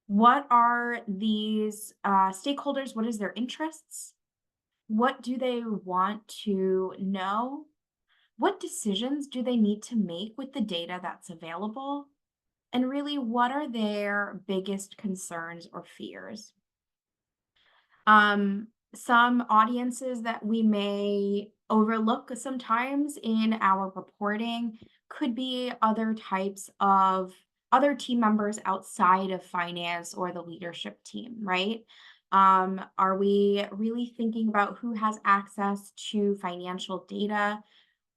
[SPEAKER 2] what are these stakeholders? What is their interests? What do they want to know? What decisions do they need to make with the data that's available? And really, what are their biggest concerns or fears? Some audiences that we may overlook sometimes in our reporting could be other types of other team members outside of finance or the leadership team, right? Are we really thinking about who has access to financial data?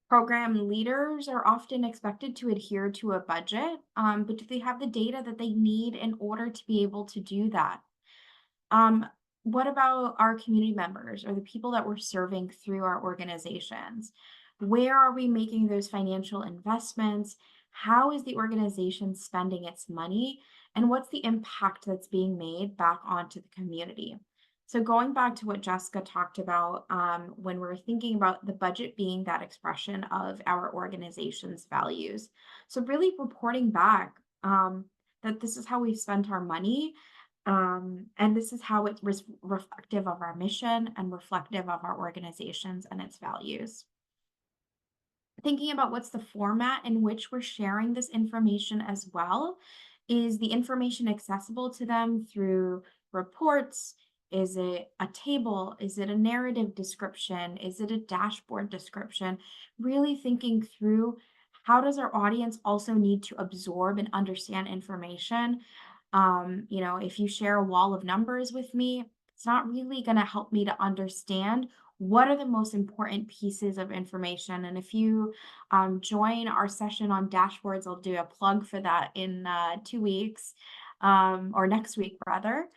[SPEAKER 2] Program leaders are often expected to adhere to a budget, but do they have the data that they need in order to be able to do that? What about our community members or the people that we're serving through our organizations? Where are we making those financial investments? How is the organization spending its money? And what's the impact that's being made back onto the community? So going back to what Jessica talked about when we're thinking about the budget being that expression of our organization's values. So really reporting back that this is how we've spent our money, and this is how it's reflective of our mission and reflective of our organizations and its values. Thinking about what's the format in which we're sharing this information as well. Is the information accessible to them through reports? Is it a table? Is it a narrative description? Is it a dashboard description? Really thinking through how does our audience also need to absorb and understand information? If you share a wall of numbers with me, it's not really going to help me to understand what are the most important pieces of information. And if you join our session on dashboards, I'll do a plug for that in 2 weeks or next week rather.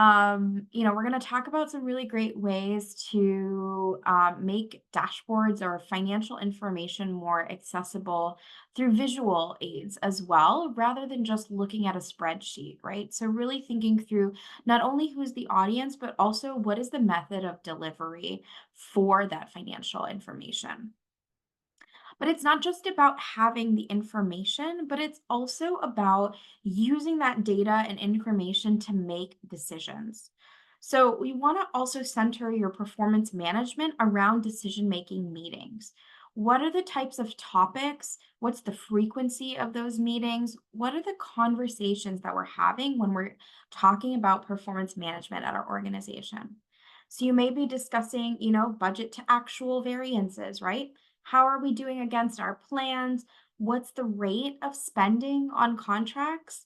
[SPEAKER 2] We're going to talk about some really great ways to make dashboards or financial information more accessible through visual aids as well, rather than just looking at a spreadsheet, right? So really thinking through not only who's the audience, but also what is the method of delivery for that financial information. But it's not just about having the information, but it's also about using that data and information to make decisions. So we want to also center your performance management around decision-making meetings. What are the types of topics? What's the frequency of those meetings? What are the conversations that we're having when we're talking about performance management at our organization? So you may be discussing, budget to actual variances, right? How are we doing against our plans? What's the rate of spending on contracts?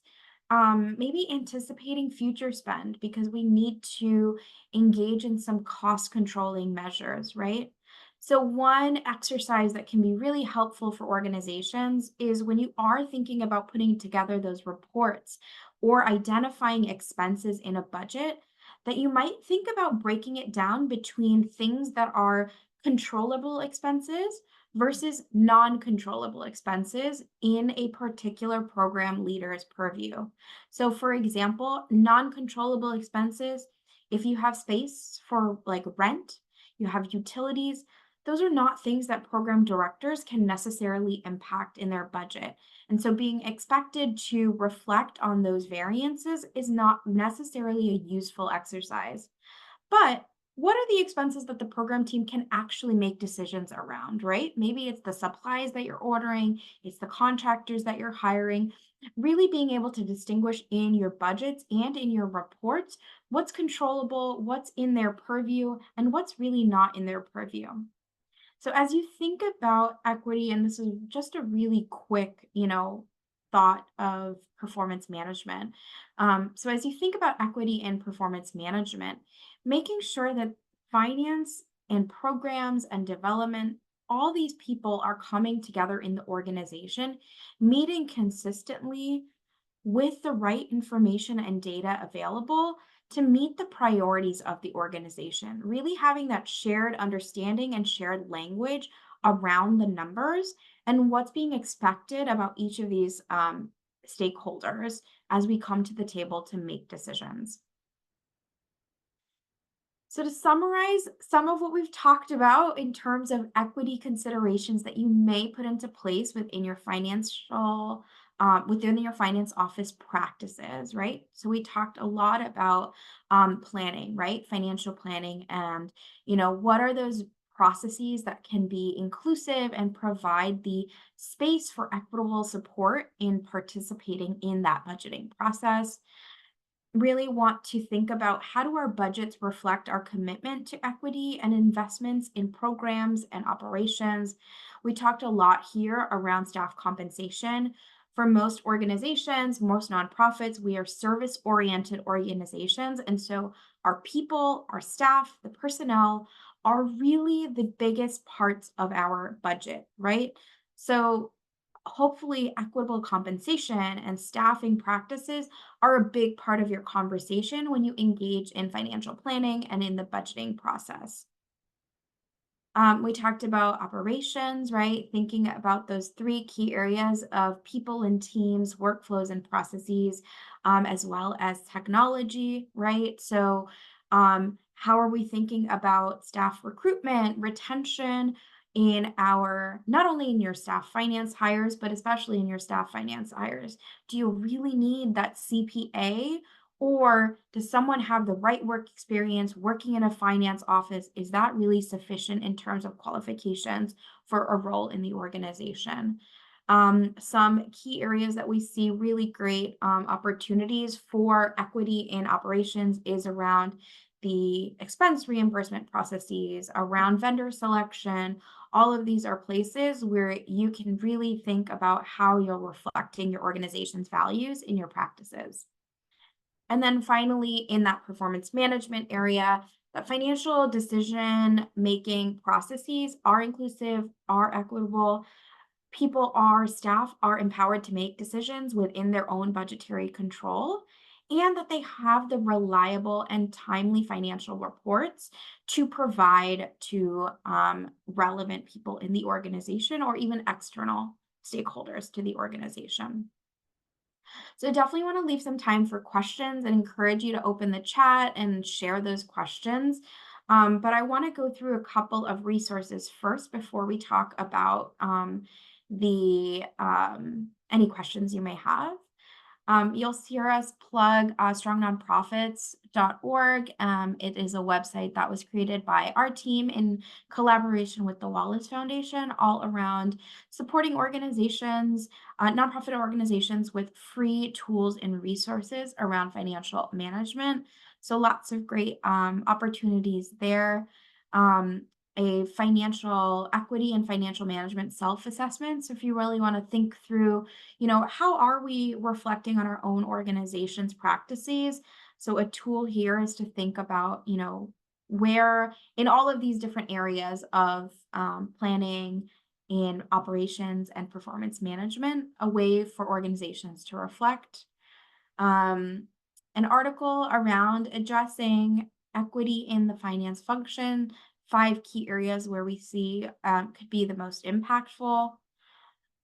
[SPEAKER 2] Maybe anticipating future spend because we need to engage in some cost controlling measures, right? So, one exercise that can be really helpful for organizations is when you are thinking about putting together those reports or identifying expenses in a budget, that you might think about breaking it down between things that are controllable expenses versus non-controllable expenses in a particular program leader's purview. So for example, non-controllable expenses, if you have space for like rent, you have utilities, those are not things that program directors can necessarily impact in their budget. And so being expected to reflect on those variances is not necessarily a useful exercise. But what are the expenses that the program team can actually make decisions around, right? Maybe it's the supplies that you're ordering, it's the contractors that you're hiring. Really being able to distinguish in your budgets and in your reports what's controllable, what's in their purview, and what's really not in their purview. So as you think about equity, and this is just a really quick, thought of performance management. So as you think about equity and performance management, making sure that finance and programs and development, all these people are coming together in the organization, meeting consistently with the right information and data available to meet the priorities of the organization, really having that shared understanding and shared language around the numbers and what's being expected about each of these stakeholders as we come to the table to make decisions. So to summarize some of what we've talked about in terms of equity considerations that you may put into place within your finance office practices, right? So we talked a lot about planning, right? Financial planning, and what are those processes that can be inclusive and provide the space for equitable support in participating in that budgeting process. Really want to think about how do our budgets reflect our commitment to equity and investments in programs and operations. We talked a lot here around staff compensation. For most organizations, most nonprofits, we are service-oriented organizations. And so our people, our staff, the personnel are really the biggest parts of our budget, right? So hopefully equitable compensation and staffing practices are a big part of your conversation when you engage in financial planning and in the budgeting process. We talked about operations, right? Thinking about those three key areas of people and teams, workflows and processes, as well as technology, right? So, how are we thinking about staff recruitment, retention in not only in your staff finance hires, but especially in your staff finance hires? Do you really need that CPA? Or does someone have the right work experience working in a finance office? Is that really sufficient in terms of qualifications for a role in the organization? Some key areas that we see really great opportunities for equity in operations is around the expense reimbursement processes, around vendor selection. All of these are places where you can really think about how you're reflecting your organization's values in your practices. And then finally, in that performance management area, the financial decision making processes are inclusive, are equitable. Staff are empowered to make decisions within their own budgetary control. and that they have the reliable and timely financial reports to provide to relevant people in the organization or even external stakeholders to the organization. So definitely want to leave some time for questions and encourage you to open the chat and share those questions. But I want to go through a couple of resources first before we talk about the any questions you may have. You'll hear us plug strongnonprofits.org. It is a website that was created by our team in collaboration with the Wallace Foundation, all around supporting organizations, nonprofit organizations with free tools and resources around financial management. So lots of great opportunities there. A financial equity and financial management self-assessment. So if you really want to think through, how are we reflecting on our own organization's practices? So a tool here is to think about, where in all of these different areas of planning and operations and performance management, a way for organizations to reflect. An article around addressing equity in the finance function, 5 key areas where we see could be the most impactful.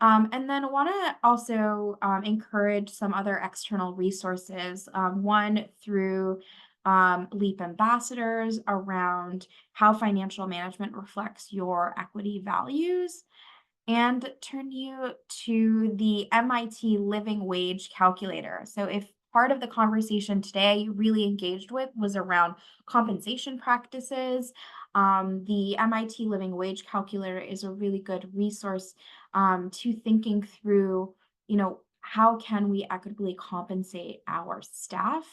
[SPEAKER 2] And then I want to also encourage some other external resources. One through LEAP ambassadors around how financial management reflects your equity values, and turn you to the MIT Living Wage Calculator. So if part of the conversation today you really engaged with was around compensation practices, the MIT Living Wage Calculator is a really good resource to thinking through, how can we equitably compensate our staff?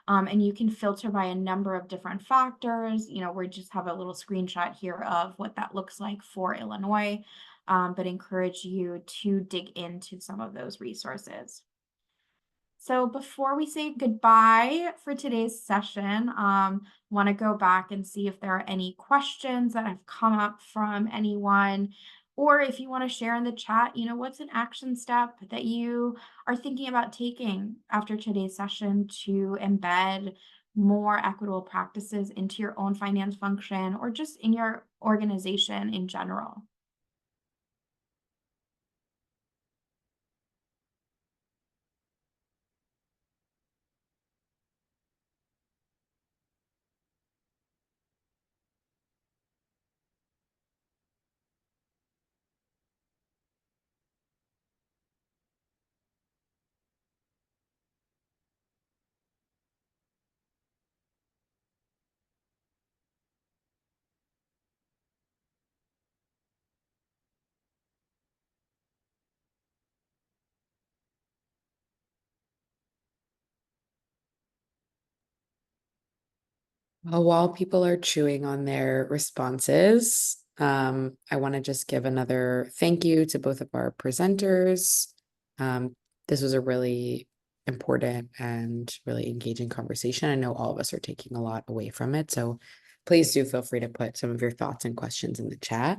[SPEAKER 2] And you can filter by a number of different factors. We just have a little screenshot here of what that looks like for Illinois. But encourage you to dig into some of those resources. So before we say goodbye for today's session, want to go back and see if there are any questions that have come up from anyone, or if you want to share in the chat, what's an action step that you are thinking about taking after today's session to embed more equitable practices into your own finance function or just in your organization in general.
[SPEAKER 1] While people are chewing on their responses, I want to just give another thank you to both of our presenters. This was a really important and really engaging conversation. I know all of us are taking a lot away from it, so please do feel free to put some of your thoughts and questions in the chat.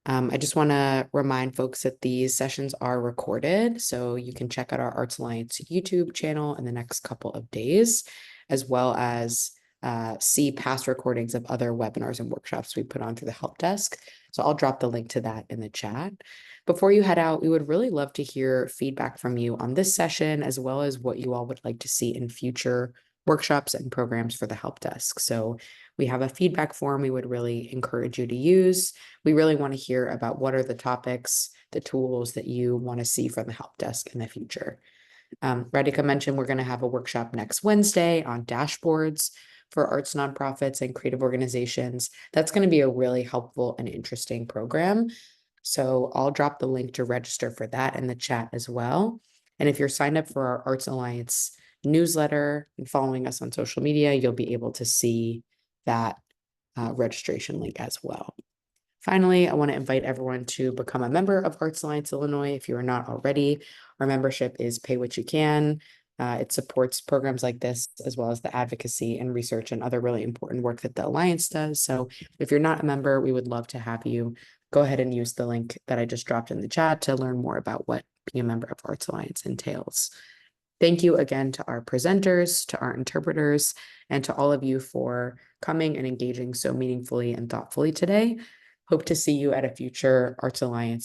[SPEAKER 1] I just want to remind folks that these sessions are recorded, so you can check out our Arts Alliance YouTube channel in the next couple of days, as well as see past recordings of other webinars and workshops we put on through the help desk. So I'll drop the link to that in the chat. Before you head out, we would really love to hear feedback from you on this session, as well as what you all would like to see in future workshops and programs for the help desk. So we have a feedback form we would really encourage you to use. We really want to hear about what are the topics, the tools that you want to see from the help desk in the future. Radhika mentioned we're going to have a workshop next Wednesday on dashboards for arts nonprofits and creative organizations. That's going to be a really helpful and interesting program. So I'll drop the link to register for that in the chat as well. And if you're signed up for our Arts Alliance newsletter and following us on social media, you'll be able to see that registration link as well. Finally, I want to invite everyone to become a member of Arts Alliance Illinois if you are not already. Our membership is pay what you can. It supports programs like this, as well as the advocacy and research and other really important work that the Alliance does. So if you're not a member, we would love to have you. Go ahead and use the link that I just dropped in the chat to learn more about what being a member of Arts Alliance entails. Thank you again to our presenters, to our interpreters, and to all of you for coming and engaging so meaningfully and thoughtfully today. Hope to see you at a future Arts Alliance